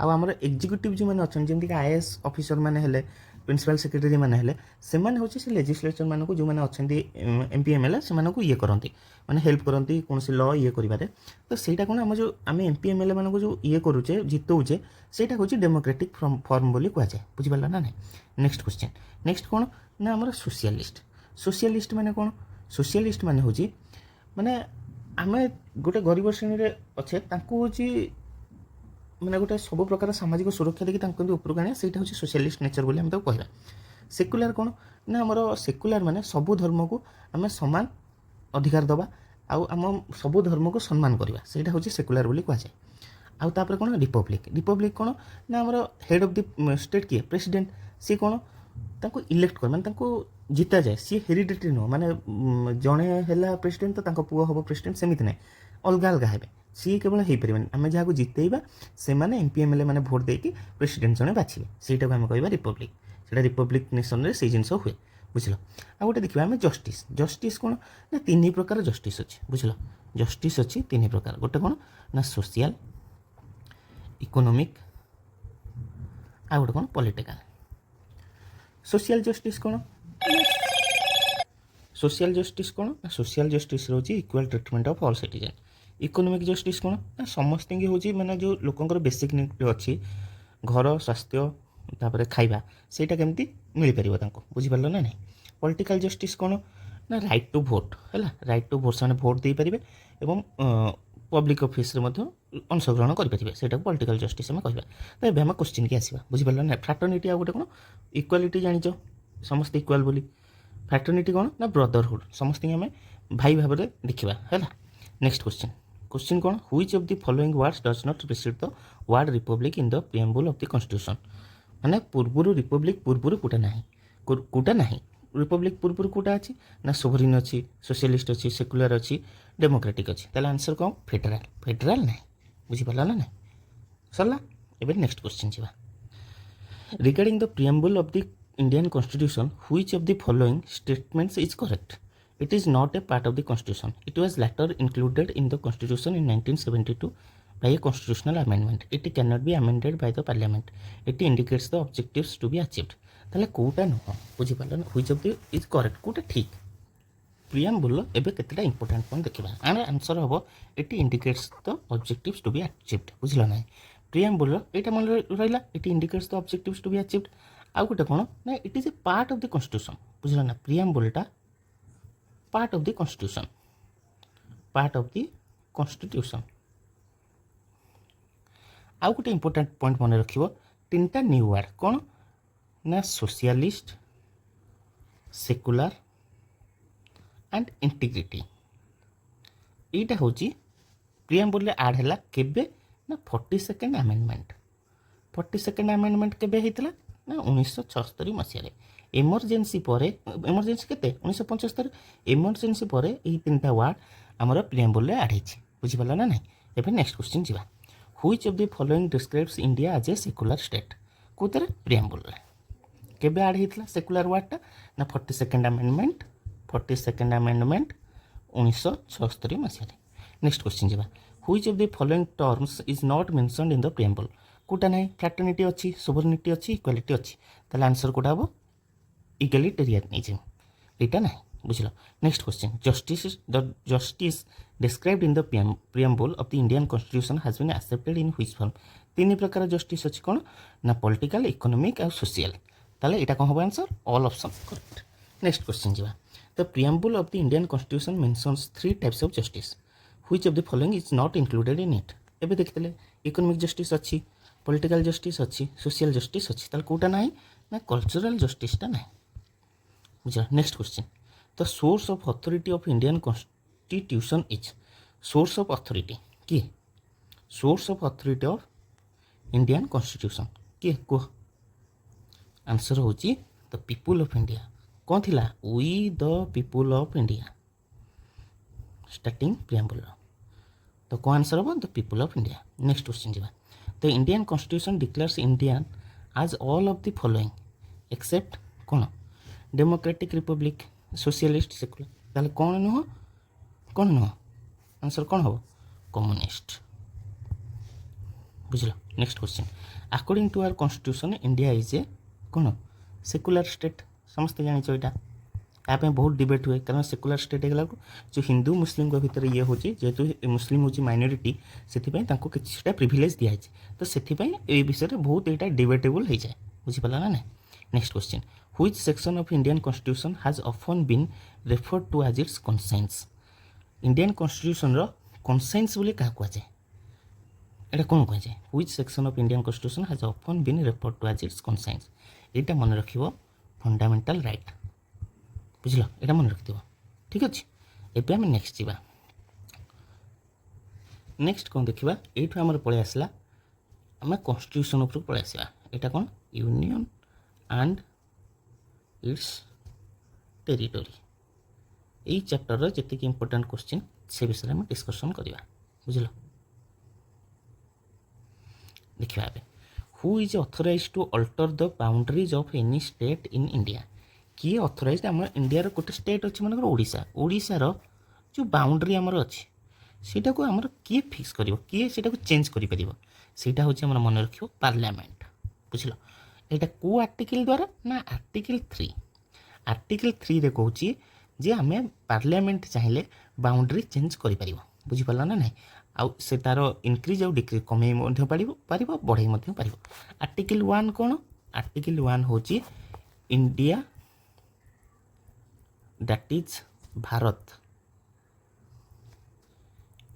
आम एक्जिक्यूटिव जो मैंने अच्छा जमीक आईएएस ऑफिसर मैंने हेले प्रिंसिपल सेक्रेटरी मैंने हेले से हूँ से लेजिस्लेचर मानक जो मैंने अच्छा एमपी एमएलए से ये करती मैंने हेल्प करती कौन लॉ ये करें तो सहीटा कौन आम जो आम एमपी एमएलए मानक जो ये करुचे जितौचे सहीटा हूँ डेमोक्रेटिक फॉर्म बोली कहुए बुझीपारा ना ना। नेक्स्ट क्वेश्चन नेक्स्ट कौन ना आम सोशलिस्ट। सोशलिस्ट माने कौन? सोशलिस्ट माने होची माने आमे गोटे गरीब श्रेणी रे अच्छे तांको होची माने गोटे सब प्रकार सामाजिक सुरक्षा देखि तांको ऊपर आने सेटा होची सोशलिस्ट नेचर बोली हम तो कहला। सेकुलर कौन ना हमर सेकुलर माने सब धर्म को आमे समान अधिकार दबा आउ आम सब धर्म को सम्मान करवा सेटा होची सेकुलर बोली कह जाए। आउ तापर कौन रिपब्लिक। रिपब्लिक कौन ना हमर हेड ऑफ द स्टेट किए प्रेसिडेंट सी कौन तांको इलेक्ट कर माने तांको जिता जाए सी हेरिडिटरी नुह माने जड़े है प्रेसिडेंट तो तांको पुओ हम प्रेसिडेंट सेमती ना अलग अलग हे सी केवल हो पारे आम जहाँ जितेबा से मैंने एमपी एमएलए मैंने भोट देकी प्रेसिडेंट जड़े बाछे सहीटा को आम कह रिपब्लिक से रिपब्लिक नेशन में से जिन हुए बुझल। आ गए देखा आम जस्टिस। जस्टिस कौन ना तीन प्रकार जस्टिस अच्छी बुझल। जस्टिस अच्छी तीन प्रकार गोटे कौन ना सोशल इकोनोमिक आ गए कौन पॉलिटिकल। सोशल जस्टिस कौन? सोशल जस्टिस कौन? सोशल जस्टिस रोची equal treatment of all citizen. Economic justice कौन ना समस्त की माने जो लोकंर बेसिक नीड अच्छी घर स्वास्थ्य तापर खाइबा सेटा केमती मिल पार बुझीपार ना नहीं। पॉलिटिकल जस्टिस कौन ना राइट टू भोट है राइट टू भोट से भोट दे पारे एवं पब्लिक ऑफिस अंशग्रहण करेंगे से पॉलिटिकल जस्टिस आम कहवा। तो ये आम क्वेश्चन की आसवा बुझीपार ना। फ्राटर्निटी आ गए कौन इक्वालिटी जानिच समस्त इक्वाल बोली। फ्राटर्निटी कौन ना ब्रदरहुड समस्त आम भाई भाव में देखा है। नेक्स्ट क्वेश्चन क्वेश्चन कौन which of the following words does not precede the word Republic in the preamble of the constitution. माने पूर्व रिपब्लिक पूर्व कोटा ना कोटा ना रिपब्लिक पूर्व कोटा अच्छी ना सोवरिन अच्छी सोशलिस्ट अच्छी सेकुलर अच्छी डेमोक्रेटिक अच्छी ताले आंसर कौन फेडराल। फेडराल ना बुझीपार ना ना सरला। एबे नेक्स्ट क्वेश्चन जीवा regarding the preamble of the Indian Constitution, which of the following statements is correct? It is not a part of the Constitution. It was later included in the Constitution in 1972 by a constitutional amendment. It cannot be amended by the Parliament. It indicates the objectives to be achieved. ताले कोटा नुह बुझीपार ना which of the is correct Kota ठीक। Preamble एबे केतेटा important point देखिबा आर answer हबो it indicates the objectives to be achieved बुझला ना। प्रिएम्बल यहाँ मन रहा it indicates the objectives to be achieved. आउ गोटे कौन ना it is a part of the constitution बुझल ना। प्रिएम्बलटा part of the constitution part of the constitution. आउ गोटे इंपोर्टेंट पॉइंट मन रख तीन टा न्यू वर्ड कौन ना सोशलिस्ट सेकुलर एंड इंटीग्रिटी। यहाँ हूँ प्रिएम्बल आड है केबे ना 42nd आमेंडमेंट। 42nd आमेंडमेंट केबे होता ना 1976 मसीह एमरजेंसी एमरजेंसी के 1975 एमरजेंसी पर यही तीन टा वार्ड आमर प्रिएम्बल आड होती बुझीपार ना ना। एबे नेक्स्ट क्वेश्चन जीवा which of the following describes India as a secular state कोतरे प्रिएम्बल केबे आड होता सेकुलर वार्डटा ना 42nd आमेंडमेंट 42nd आमेंडमेंट 1976 मसीह। नेक्स्ट क्वेश्चन जीवा which of the following terms is not mentioned in the preamble कोटा ना फ्रैटर्निटी अच्छी सोवरिनिटी अच्छी इक्वालिटी अच्छी ताले आंसर कोटा हम इक्वालिटेरियनिज्म यहाँ ना बुझल। Next question justice described in the preamble of the Indian constitution has been accepted in which form. तीन प्रकार जस्टिस अच्छी कौन ना पॉलिटिकल इकोनॉमिक और सोशल ताले यहाँ कौन हम answer all option correct. Next question जीवा the preamble of the Indian constitution mentions 3 types of justice which of the following is not included in it. एबे देखते इकोनॉमिक जस्टिस अच्छी पॉलिटिकल जस्टिस अच्छी सोशल जस्टिस अच्छी ताले कोटा ना ना कल्चरल जस्टिसटा ना बुझा। Next question the source of authority of Indian constitution is. Source of authority किए source of authority of Indian constitution किए कह आंसर हूँ द पीपुल ऑफ इंडिया। कौन थिला we the people of India starting preamble तो कौन answer हम the people of India. Next question जीवा the Indian constitution declares Indian as all of the following except କ'ଣ डेमोक्रेटिक रिपब्लिक सोशलिस्ट सेकुलर ताहले କ'ଣ ନୁହଁ आंसर କ'ଣ ହେବ कम्युनिस्ट बुझल next question according to our constitution India is a କ'ଣ secular state समस्ते जानिଛ ଏଇଟା यहाँ बहुत डिबेट हुए कारण सेकुलर स्टेट होगा जो हिंदू मुस्लिम भितर ये हूँ जेहेतु मुस्लिम हूँ माइनॉरिटी से किसी प्रिविलेज दिखाई तो से विषय में बहुत यहाँ डिबेटेबल हो जाए बुझीपारा ना ना next question which section of Indian constitution has often been referred to as its conscience Indian constitution रो कन्साइंस बोली क्या कहुए यहाँ कौन कहुए which section of Indian constitution has often been referred to as its conscience यहाँ मन रख फंडामेंटल राइट बुझल यहाँ मन रखिथ ठीक अच्छे एवं आम नेक्स्ट जा नेक्स्ट कौन देखा ये आम पलि आसला आम कन्स्टिट्यूशन उपरକୁ पलि आसवा यहाँ कौन यूनियन एंड इट्स टेरिटोरी यही चैप्टर जी इंपोर्टेंट क्वेश्चन से विषय में डिस्कसन करवा बुझल देखा who is authorized to alter the boundaries of any state in India किए ऑथराइज्ड आम इंडिया गोटे स्टेट अच्छे मन ओडिशा ओडिशार जो बाउंड्री आमर अच्छी सीटा को आमर किए फिक्स कर किए सीटा को चेंज करा हूँ आम मन रख पार्लियामेंट बुझल यहाँ कौ आर्टिकल द्वारा ना आर्टिकल 3 आर्टिकल 3 रे कहूँ जे आम पार्लियामेंट चाहिए बाउंड्री चेंज कर बुझीपारा ना ना आउ से तार इनक्रिज आउ डिक्रिज कमे पार बढ़ाई पार आर्टिकल 1 कौन आर्टिकल 1 हूँ India that is Bharat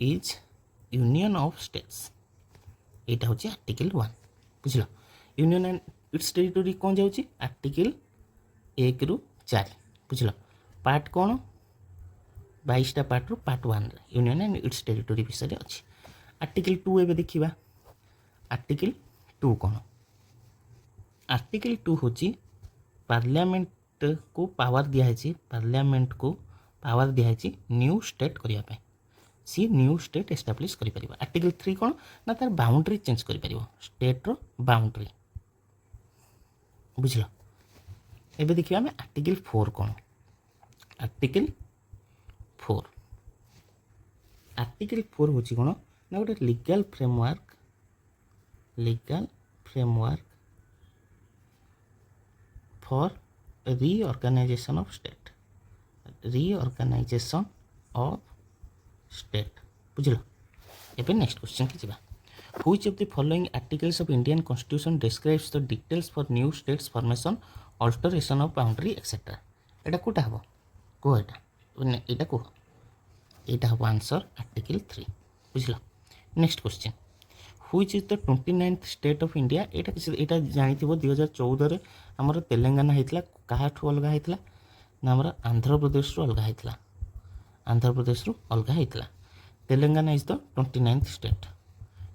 is union of states यहाँ हूँ आर्टिकल 1 बुझल यूनियन एंड इट्स टेरिटोरी कौन जाऊँगी आर्टिकल 1 ରୁ 4 बुझल पार्ट कौन 22टा पार्ट रू part 1 union and its territory विषय अच्छी आर्टिकल 2 एवं देखा आर्टिकल 2 कौन आर्टिकल 2 हूँ पार्लियामेंट को पावर दिखाई पार्लियामेंट को पावर दिखाई न्यू स्टेट करने सी न्यू स्टेट एस्टाब्लिश कर आर्टिकल 3 कौन ना तार बाउंड्री चेंज कर स्टेट रो बाउंड्री बुझल एबे देखिए आम आर्टिकल 4 कौन आर्टिकल 4 आर्टिकल 4 हूँ कौन ना गोटे legal framework for reorganisation of state बुझल एवं नेक्स्ट क्वेश्चन की जावा which of the following articles of Indian constitution describes the details for new states formation alteration of boundary etcetera एटा कोटा हम कह यहाँ कह यहाँ हम आंसर आर्टिकल 3 बुझल next question which is the 29th state of India यहाँ जानी 2014 आमर तेलंगाना होता क्या अलग होता ना आमर आंध्र प्रदेश रू अलग होता आंध्र प्रदेश रू अलग होता Telangana is the 29th state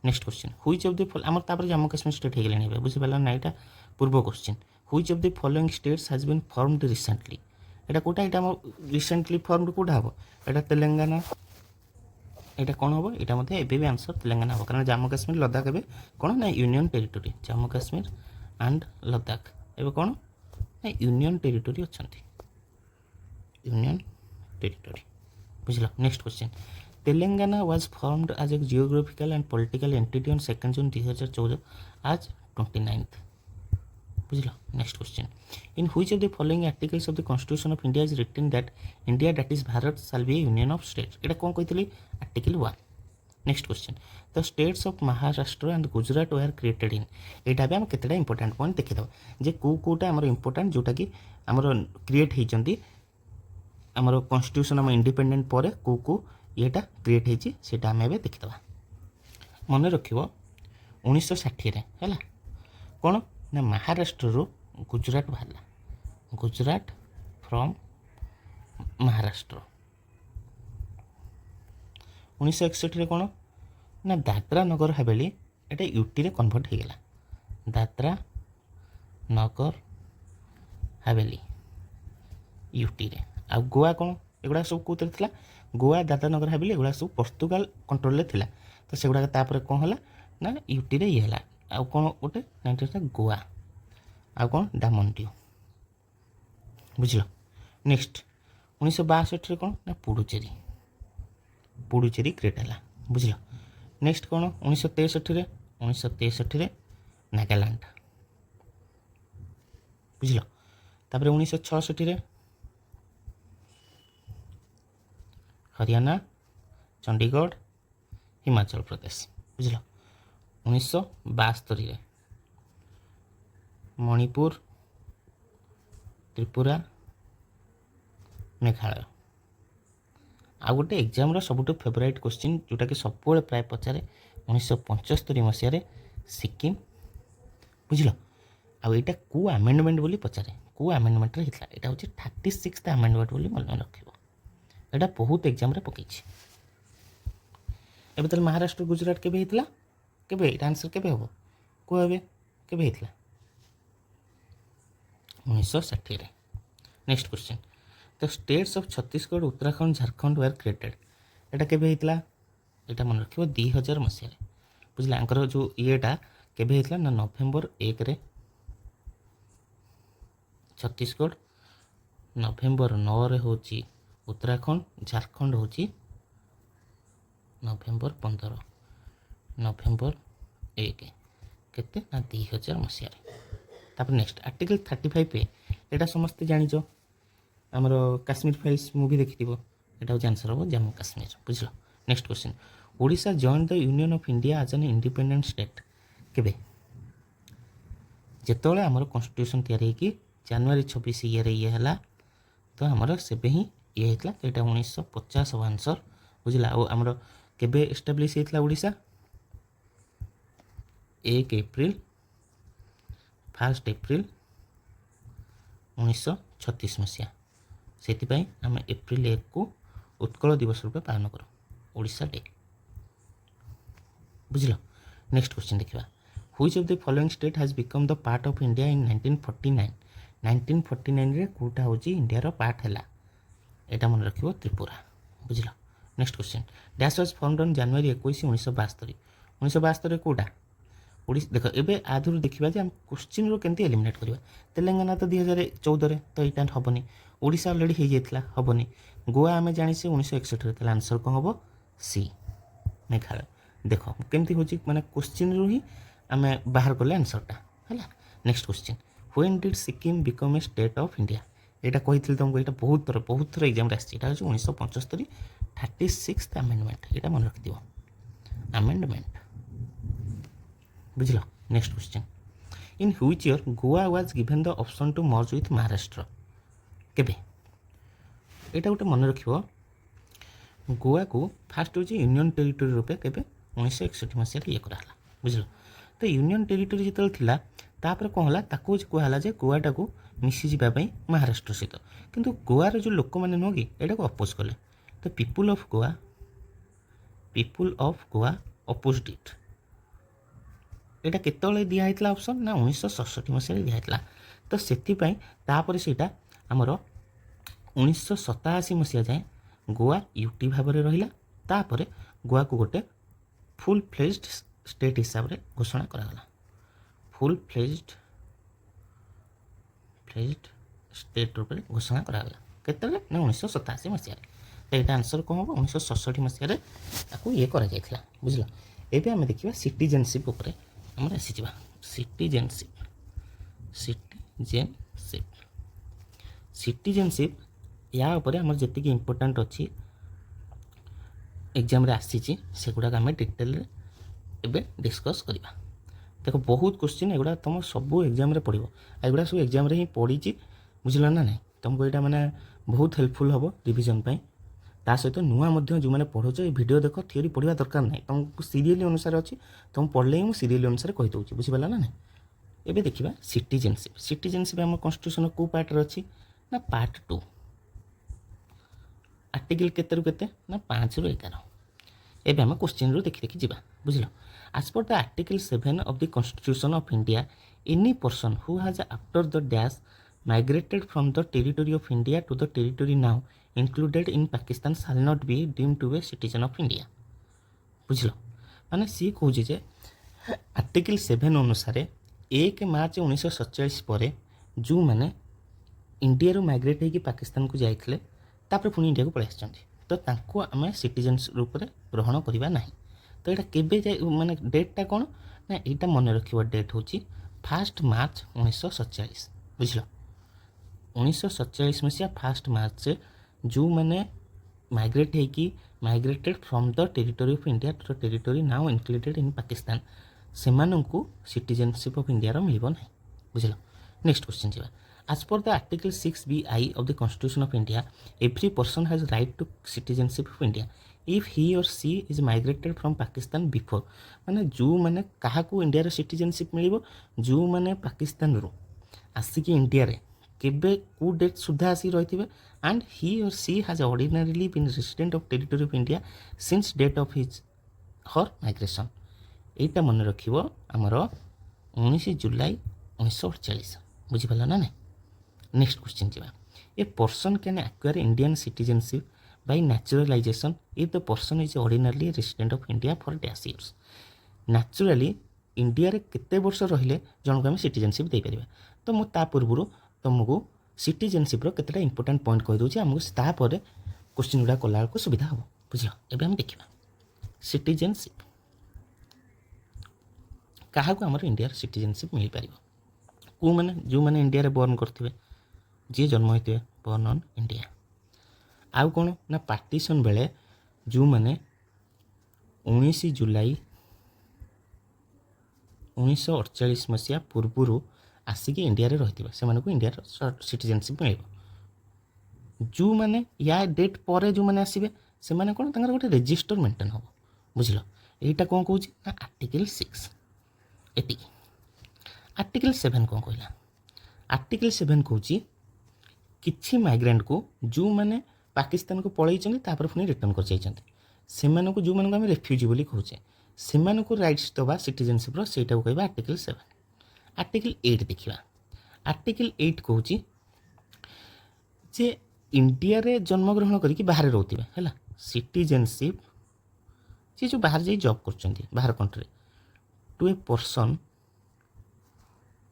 next question which of the आमर जम्मू काश्मीर स्टेट हो गले बुझीपारा ना यहाँ पूर्व question which of the following states has been formed recently यहाँ कौटा यहाँ रिसेंटली फॉर्मड कौटा हम यहाँ तेलंगाना यहाँ कौन हम यहाँ मतलब एवं भी आंसर तेलंगाना हम कारण जम्मू काश्मीर लद्दाख एवं कौन ना union territory Jammu Kashmir and Ladakh एवं कौन ना यूनियन टेरिटोरी अच्छा यूनियन टेरिटोरी बुझल next question Telangana was formed as a geographical and political entity on 2 June 2014 आज 29th बुझल next question in which of the following articles of the constitution of India is written that India that is Bharat shall be a union of states यहाँ कौन कही article 1 next question the states of Maharashtra and Gujarat were created in यहाँ भी आम केतटा important point देखीद जे कौटा आम important जोटा कि आमर क्रिएट होती आमर कॉन्स्टिट्यूशन आम इंडिपेंडेंट पर कौ येटा क्रिएट होती आम ए देखीद मन रख 1960 है कौन ना महाराष्ट्र रू गुजरात बाहर गुजरात फ्रॉम महाराष्ट्र 1961 कौन ना दादरा नगर हवेली एटा यूटी रे कन्वर्ट हो गला दादरा नगर हवेली यूटी रे आ गोवा कौन एगुड़ा सब कौन थी गोवा दादरा नगर हवेली एगुड़ा सब पोर्तुगाल कंट्रोल रे थिला तो सेगुड़ा तापर कौन है ना यूटी रे ये है आउ कौन गोटे 19 गोवा ଆଉ କ'ଣ ଡାମନ ଡିଉ। ବୁଝିଲ। ନେକ୍ସଟ 1962 କ'ଣ ନା ପୁଡୁଚେରୀ କ୍ରିଏଟ୍ ହେଲା। ବୁଝିଲ। ନେକ୍ସଟ କ'ଣ 1963 ନାଗାଲାଣ୍ଡ। ବୁଝିଲ। ତାପରେ 1966 ହରିୟାଣା, ଚଣ୍ଡିଗଡ଼, ହିମାଚଳ ପ୍ରଦେଶ। ବୁଝିଲ। 1972 ମଣିପୁର, ତ୍ରିପୁରା, ମେଘାଳୟ। ଆଉ ଗୋଟେ ଏକ୍ଜାମ୍ର ସବୁଠୁ ଫେଭରାଇଟ୍ କ୍ୱେଶ୍ଚିନ୍ ଯେଉଁଟାକି ସବୁବେଳେ ପ୍ରାୟ ପଚାରେ 1975 ମସିହାରେ ସିକିମ୍। ବୁଝିଲ। ଆଉ ଏଇଟା କେଉଁ ଆମେଣ୍ଡମେଣ୍ଟ ବୋଲି ପଚାରେ, କେଉଁ ଆମେଣ୍ଡମେଣ୍ଟରେ ହେଇଥିଲା। ଏଇଟା ହେଉଛି 36th ଆମେଣ୍ଡମେଣ୍ଟ ବୋଲି ମନେ ରଖିବ। ଏଇଟା ବହୁତ ଏକ୍ଜାମ୍ରେ ପକେଇଛି। ଏବେ ତାହେଲେ ମହାରାଷ୍ଟ୍ର ଗୁଜରାଟ କେବେ ହେଇଥିଲା? କେବେ? ଏଇଟା ଆନ୍ସର୍ କେବେ ହେବ କୁହ? ଏବେ କେବେ ହେଇଥିଲା? 1960। Next question the states of Chhattisgarh, Uttarakhand, Jharkhand were created. ଏଇଟା କେବେ ହେଇଥିଲା? ଏଇଟା ମନେ ରଖିବ 2000 ମସିହାରେ। ବୁଝିଲା। ଆଙ୍କର ଯେଉଁ ଇଏଟା କେବେ ହେଇଥିଲା ନା ନଭେମ୍ବର 1ରେ ଛତିଶଗଡ଼, ନଭେମ୍ବର 9ରେ ହେଉଛି ଉତ୍ତରାଖଣ୍ଡ, ଝାଡ଼ଖଣ୍ଡ ହେଉଛି ନଭେମ୍ବର 15, ନଭେମ୍ବର 1 କେତେ ନା 2000 ମସିହାରେ। ତାପରେ ନେକ୍ସଟ ଆର୍ଟିକଲ 35A। ଏଇଟା ସମସ୍ତେ ଜାଣିଛ, ଆମର କାଶ୍ମୀର ଫାଇଲ୍ସ ମୁଭି ଦେଖିଥିବ। ଏଇଟା ହେଉଛି ଆନ୍ସର୍ ହେବ ଜାମ୍ମୁ କାଶ୍ମୀର। ବୁଝିଲ। Next question Odisha joined the union of India as an independent state. କେବେ? ଯେତେବେଳେ ଆମର କନଷ୍ଟିଟ୍ୟୁସନ୍ ତିଆରି ହେଇକି ଜାନୁଆରୀ 26 ଇଏ ହେଲା, ତ ଆମର ସେବେ ହିଁ ଇଏ ହେଇଥିଲା। ତ ଏଇଟା 1950 ହେବ ଆନ୍ସର୍। ବୁଝିଲା। ଆଉ ଆମର କେବେ ଏଷ୍ଟାବ୍ଲିଶ୍ ହେଇଥିଲା ଓଡ଼ିଶା? 1 ଏପ୍ରିଲ 1936 ମସିହା। ସେଥିପାଇଁ ଆମେ ଏପ୍ରିଲ 1କୁ ଉତ୍କଳ ଦିବସ ରୂପେ ପାଳନ କରୁ, ଓଡ଼ିଶା ଡେ। ବୁଝିଲ। ନେକ୍ସଟ କ୍ୱେଶ୍ଚିନ୍ ଦେଖିବା। Which of the following state has BCom the part of India in 1949। 1949ରେ କେଉଁଟା ହେଉଛି ଇଣ୍ଡିଆର ପାର୍ଟ ହେଲା? ଏଇଟା ମନେ ରଖିବ ତ୍ରିପୁରା। ବୁଝିଲ। Next question dash was formed on January 21, 1972। 1972ରେ କେଉଁଟା? ଓଡ଼ିଶା। ଦେଖ ଏବେ ଆଧରୁ ଦେଖିବା ଯେ ଆମେ କ୍ୱେଶ୍ଚିନ୍ରୁ କେମିତି ଏଲିମିନେଟ୍ କରିବା। ତେଲେଙ୍ଗାନା ତ 2014ରେ, ତ ଏଇଟା ହେବନି। ଓଡ଼ିଶା ଅଲରେଡ଼ି ହେଇଯାଇଥିଲା, ହେବନି। ଗୋଆ ଆମେ ଜାଣିଛେ 1961ରେ, ତାହେଲେ ଆନ୍ସର୍ କ'ଣ ହେବ? ସି ମେଘାଳୟ। ଦେଖ କେମିତି ହେଉଛି, ମାନେ କ୍ୱେଶ୍ଚିନ୍ରୁ ହିଁ ଆମେ ବାହାର କଲେ ଆନ୍ସର୍ଟା ହେଲା। Next question when did Sikkim become a state of India. ଏଇଟା କହିଥିଲି ତୁମକୁ, ଏଇଟା ବହୁତ ଥର ଏକ୍ଜାମ୍ରେ ଆସିଛି। ଏଇଟା ହେଉଛି 1975 36th ଆମେଣ୍ଡମେଣ୍ଟ। ଏଇଟା ମନେ ରଖିଥିବ, ଆମେଣ୍ଡମେଣ୍ଟ। ବୁଝିଲ। Next question in which year Goa was given the option to merge with Maharashtra. କେବେ? ଏଇଟା ଗୋଟେ ମନେ ରଖିବ, ଗୋଆକୁ ଫାଷ୍ଟ ହେଉଛି ୟୁନିୟନ୍ ଟେରିଟୋରୀ ରୂପେ କେବେ 1961 ମସିହାରେ ଇଏ କରାହେଲା। ବୁଝିଲ। ତ ୟୁନିୟନ୍ ଟେରିଟୋରୀ ଯେତେବେଳେ ଥିଲା, ତାପରେ କ'ଣ ହେଲା, ତାକୁ କୁହାହେଲା ଯେ ଗୋଆଟାକୁ ମିଶିଯିବା ପାଇଁ ମହାରାଷ୍ଟ୍ର ସହିତ। କିନ୍ତୁ ଗୋଆର ଯେଉଁ ଲୋକମାନେ ନୁହଁ କି, ଏଇଟାକୁ ଅପୋଜ୍ କଲେ। ତ ପିପୁଲ୍ ଅଫ୍ ଗୋଆ ଅପୋଜ୍ଡ ଇଟ୍। ଏଇଟା କେତେବେଳେ ଦିଆହେଇଥିଲା ଅପସନ୍ ନା 1967 ମସିହାରେ ଦିଆହେଇଥିଲା। ତ ସେଥିପାଇଁ ତାପରେ ସେଇଟା ଆମର 1987 ମସିହା ଯାଏଁ ଗୋଆ ୟୁଟି ଭାବରେ ରହିଲା। ତାପରେ ଗୋଆକୁ ଗୋଟେ ଫୁଲ୍ ଫ୍ଲେଜ୍ଡ ଷ୍ଟେଟ୍ ହିସାବରେ ଘୋଷଣା କରାଗଲା। ଫୁଲ୍ ଫ୍ଲେଜ୍ଡ ଷ୍ଟେଟ୍ ରୂପରେ ଘୋଷଣା କରାଗଲା। କେତେବେଳେ ନା 1987 ମସିହାରେ। ତ ଏଇଟା ଆନ୍ସର୍ କ'ଣ ହେବ? 1967 ମସିହାରେ ତାକୁ ଇଏ କରାଯାଇଥିଲା। ବୁଝିଲ। ଏବେ ଆମେ ଦେଖିବା ସିଟିଜେନସିପ୍ ଉପରେ ଆମର ଆସିଯିବା। ସିଟିଜେନସିପ୍ ୟା ଉପରେ ଆମର ଯେତିକି ଇମ୍ପୋର୍ଟାଣ୍ଟ ଅଛି ଏକ୍ଜାମ୍ରେ ଆସିଛି, ସେଗୁଡ଼ାକ ଆମେ ଡିଟେଲରେ ଏବେ ଡିସ୍କସ୍ କରିବା। ଦେଖ ବହୁତ କ୍ୱେଶ୍ଚିନ୍ ଏଗୁଡ଼ା ତୁମ ସବୁ ଏକ୍ଜାମ୍ରେ ପଡ଼ିବ। ଏଗୁଡ଼ା ସବୁ ଏକ୍ଜାମ୍ରେ ହିଁ ପଡ଼ିଛି। ବୁଝିଲ ନା ନାହିଁ? ତୁମକୁ ଏଇଟା ମାନେ ବହୁତ ହେଲ୍ପଫୁଲ୍ ହେବ ରିଭିଜନ୍ ପାଇଁ। ତା ସହିତ ନୂଆ ମଧ୍ୟ ଯେଉଁମାନେ ପଢ଼ୁଛ, ଏ ଭିଡ଼ିଓ ଦେଖ, ଥିଓରି ପଢ଼ିବା ଦରକାର ନାହିଁ। ତୁମକୁ ସିରିଏଲି ଅନୁସାରେ ଅଛି, ତୁମକୁ ପଢ଼ିଲେ ହିଁ ମୁଁ ସିରିଏଲି ଅନୁସାରେ କହିଦେଉଛି। ବୁଝିପାରିଲ ନା ନାହିଁ? ଏବେ ଦେଖିବା ସିଟିଜେନସିପ୍। ସିଟିଜେନସିପ୍ ଆମ କନଷ୍ଟିଟ୍ୟୁସନ୍ କେଉଁ ପାର୍ଟରେ ଅଛି ନା Part-2। ଆର୍ଟିକଲ କେତେରୁ କେତେ ନା 5ରୁ 11। ଏବେ ଆମେ କ୍ୱେଶ୍ଚିନ୍ରୁ ଦେଖି ଯିବା। ବୁଝିଲ। ଆଜ୍ per the article 7 of the constitution of India, any person who has after the dash migrated from the territory of India to the territory now included in Pakistan shall not be deemed to be a citizen of India। ବୁଝିଲ। ମାନେ ସିଏ କହୁଛି ଯେ article 7 ଅନୁସାରେ 1 March 1947 ପରେ ଯେଉଁମାନେ India migrate होकर पाकिस्तान को जाइए तापर पुणी इंडिया को पलि आसछन्ति तो तांको आमे सिटीजन्स रूप में ग्रहण करवा ना तो यहाँ के माने डेटा कौन ना यहाँ मन रखा डेट हूँ 1 मार्च 1947 बुझल 1947 मसीहा 1 मार्च से जो मैंने माइग्रेट होगी migrated from the territory of India to the territory now included in Pakistan से सिटीजनशिप ऑफ इंडिया मिल ना बुझल। नेक्स्ट क्वेश्चन जी As per the Article 6BI of the Constitution of India, every person has right to citizenship of India if he or she is migrated from Pakistan before माने जो माने कहा को India रे सिटीजनशिप मिलिबो जो माने पाकिस्तान रो आसिकी India रे केबे को डेट सुधा आसी रहिथिबे and he or she has ordinarily been resident of territory of India since date of his her migration एटा मन रखिबो हमर 19 जुलाई 1948 बुझि पाला ना नहीं। नेक्स्ट क्वेश्चन जी a person can acquire Indian citizenship by naturalisation if the person is ordinarily resident of India for dash years naturally India रे केते वर्ष रहिले जनक आम सिटीजनशिप दे परिबा तो मु ता पूर्व तुमको सिटीजनशिप रो केतेटा इंपोर्टेंट पॉइंट कहि दोछि हमको ता परे क्वेश्चन गुडा कला को सुविधा हो बुझियो एबे हम देखिबा सिटीजनशिप काहा को हमर इंडिया रे सिटीजनशिप मिल परिबो को माने जो माने इंडिया रे बॉर्न करथिबे जी जन्म होते बॉर्न ऑन इंडिया आउ कौन ना पार्टीशन बेले जो मैंने 19 जुलाई 1948 मसीहा पूर्वर आसिक इंडिया रे रही से इंडिया सिटीजनशिप मिल जो मैंने या डेट पर जो मैंने आसवे से मैंने कौन गोटे रजिस्टर मेंटेन हम बुझल यहाँ कौन कौन ना आर्टिकल 6 एति आर्टिकल 7 कौन कहला आर्टिकल 7 कौन किछि माइग्रेंट को जो मैंने पाकिस्तान को पलैछन्ति तापर पुणी रिटर्न कर जाइछन्ति सेमानकु जो मानकु हम रेफ्यूजी बोली कहूचे सेमानकु राइट्स दबा सिटीजनशिप रो सेटा को कहबा आर्टिकल 7। आर्टिकल 8 देखिबा आर्टिकल 8 कहूची जे इंडिया रे जन्म ग्रहण करिकि बाहर रहउतिबे हैला सिटीजनशिप जे जो बाहर जाई जॉब करछन्ति बाहर country to a person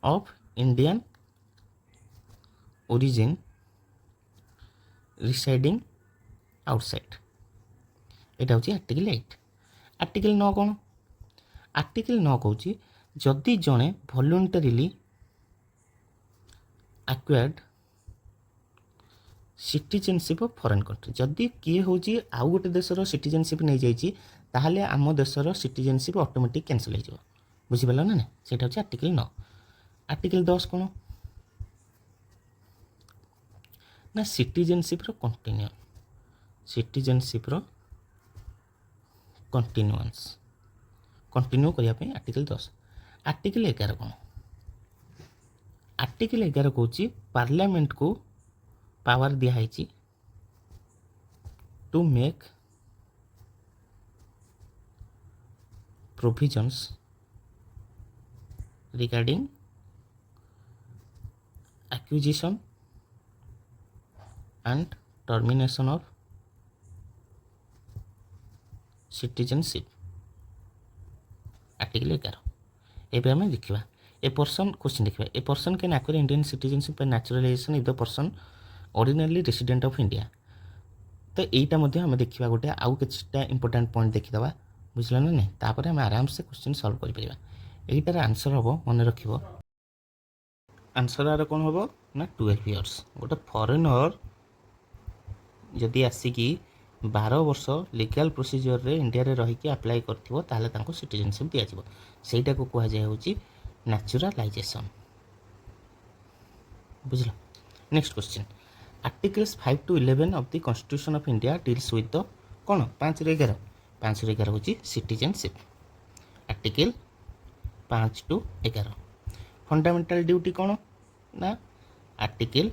of Indian origin residing outside एटा होची आर्टिकल 8। आर्टिकल 9 कौन आर्टिकल 9 कहूची जदि जणे voluntarily acquired citizenship of foreign country जदि किए होची आउ गोटे देशर सिटीजनशिप नहीं जाइए ताहले आम देशर सिटीजनशिप ऑटोमेटिक कैंसिल हो बुझिपाल ना सेटा होची आर्टिकल 9। आर्टिकल 10 कौन ना सिटीजनशिप रो कंटिन्यू सिटीजनशिप रो कंटिन्यूअंस कंटिन्यू करिया पे आर्टिकल 10। आर्टिकल 11 कौन आर्टिकल 11 कहूँ पार्लियामेंट को पावर दिखाई to make provisions regarding acquisition and termination of citizenship article 11 एबे हमें देखिबा ए पर्सन क्वेश्चन देखिबा a person can acquire Indian citizenship by naturalisation if the person ordinarily resident of India तो एटा मध्ये हमें देखिबा गोटे आउ किछटा इंपोर्टेंट पॉइंट देखिदबा बुझला ना नहीं तापर हम आराम से क्वेश्चन सॉल्व करि परिबा एटार आंसर हबो मन रखिबो आंसर आर कोन हबो ना 12 इयर्स गोटे फॉरेनर जदि आसिकी 12 वर्ष लीगल प्रोसीजर रे इंडिया रे रही अप्लाई करथिबो ताले तांको सिटीजनशिप दिया जिवो सेटा को कहा जाय होची नेचुरलाइजेशन बुझलो। Next question articles 5 to 11 of the constitution of India deals with the कोन 5 रे 11 होची citizenship article 5 to 11 fundamental duty कोन ना आर्टिकल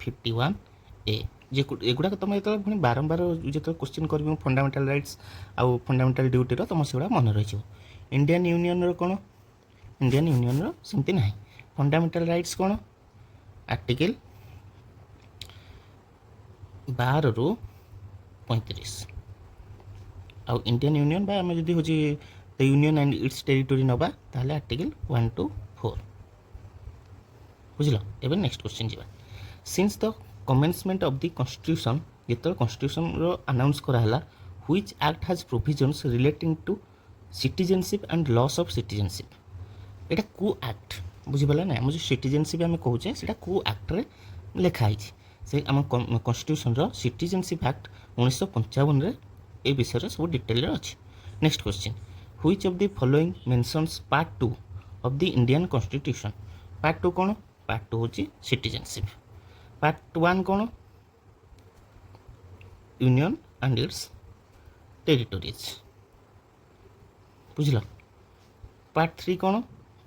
51A एगुड़ा तुम जो पुणी बारंबार जो क्वेश्चन कर फंडामेंटल राइट्स आउ फंडामेंटल ड्यूटी तुम से मन रही इंडियन यूनियन कौन इंडियन यूनियन सेमती ना फंडामेंटल राइट्स कौन आर्टिकल 12 ରୁ 35 आउ इंडियन यूनियन आम जब हूँ the union and its territory नवा ताहले आर्टिकल 1 to 4 बुझल एबे नेक्स्ट क्वेश्चन जीवा since the commencement of the constitution जेतल कॉन्स्टिट्यूशन रो अनाउंस कराला which act has provisions relating to citizenship and loss of citizenship एटा को एक्ट बुझिपाला ना हम जो सिटीजनशिप आम कहूचे से को एक्ट रे लिखाई से आम कॉन्स्टिट्यूशन रो सिटीजनशिप एक्ट 1955 रे ए विषय सब डिटेल अच्छी next question which of the following mentions part 2 of the Indian constitution part 2 कौन पार्ट 2 होची सिटीजनशिप पार्ट 1 कौन यूनियन एंड इट्स टेरिटोरीज बुझल पार्ट 3 कौन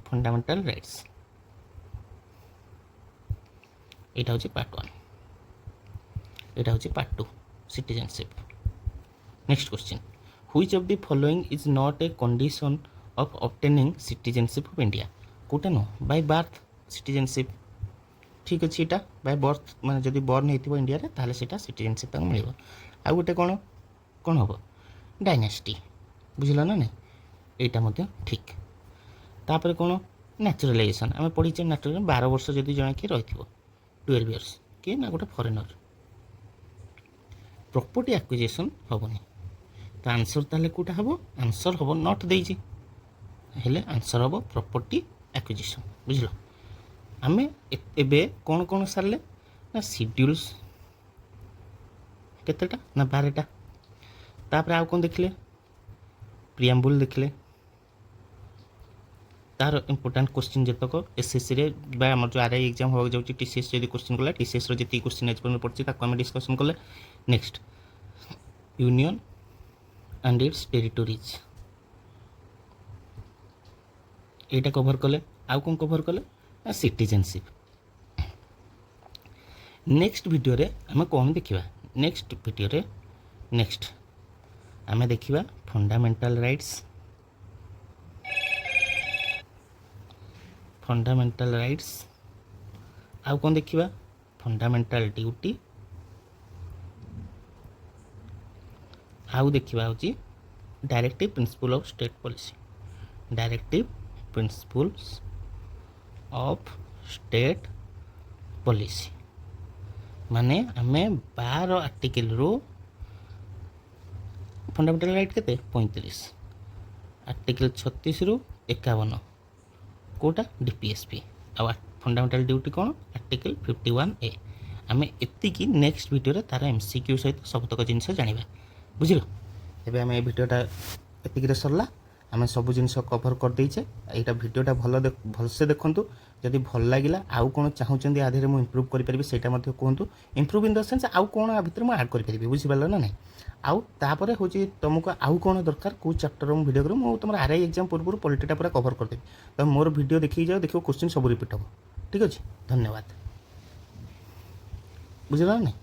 फंडामेंटल राइट्स एटा होची पार्ट 1 एटा होची part 2 citizenship next question which of the following is not a condition of obtaining citizenship of India कोटा नो बाय बर्थ सिटीजनशिप ठीक अच्छे यहाँ बाय बर्थ माने जदि बर्न होती इंडिया रे ताले सेटा सिटीजनशिप मिल आ गोटे कौन कौन हम डायनेस्टी बुझल ना नहीं यहाँ ठीक तापर कौन नेचुरलाइजेशन आम पढ़ीचे नेचुरल 12 वर्ष जदि जन किए रही 12 इयर्स किए ना गोटे फरेनर प्रॉपर्टी एक्विजिशन हेनी तो आंसर ताले कोटा हम आंसर हम नॉट देजी हेले आंसर हम प्रॉपर्टी एक्विजिशन बुझल आम एबे कौन कौन सारे ना शेड्यूल्स केतेटा ना 12टा तापर आउ कौन देखले प्रिएम्बल देखले तार इंपोर्टाट क्वेश्चन जितक एसएससी रे बा हमर जो आरआई एग्जाम हो जाउची टीसीएस जदी क्वेश्चन गला टीसीएस रो जति क्वेश्चन एज पर पड़ची ताको हम डिस्कशन कले next union and it's territories Etah cover कले आउ कौन कवर कले सिटीजनशिप नेक्स्ट वीडियो रे आम कौन देखिबा नेक्स्ट वीडियो रे नेक्स्ट आम देखिबा फंडामेंटल राइट्स आउ कौन देखिबा फंडामेंटल ड्यूटी आउ देखिबा होची directive principle of state policy directive principles of state policy माने आमे 12 आर्टिकल रो फंडामेंटल राइट केते 35 आर्टिकल 36 रो 51 कोटा डीपीएसपी आ फंडामेंटल ड्यूटी कौन आर्टिकल 51A आम एति नेक्स्ट वीडियो रे तार एमसीक्यू सहित सबतक जिनस जानिबा बुझल एबे आम ए वीडियोटा एतिक सरला आम सब जिन कभर कर देचे यहाँ वीडियोटा भलसे देखु जदि भल लगे आउ कौन चाहूँगी आधे मुझे इम्प्रूव करें से कहतु इम्प्रूव इन द सेन्स आउ कौन आ भितर मुझे आड करें बुझीपार ना ना आउ तापर हूँ तुमको आउ कौन दरकार कौ चैप्टर मुझे भिडियो करूँ तुम आरआई एग्जाम पूर्व पॉलिटिटा पूरा कभर करदेवी तुम मोर भिडियो देखिए जाओ देखो क्वेश्चन सब रिपीट हम ठीक अच्छे धन्यवाद बुझल ना नहीं।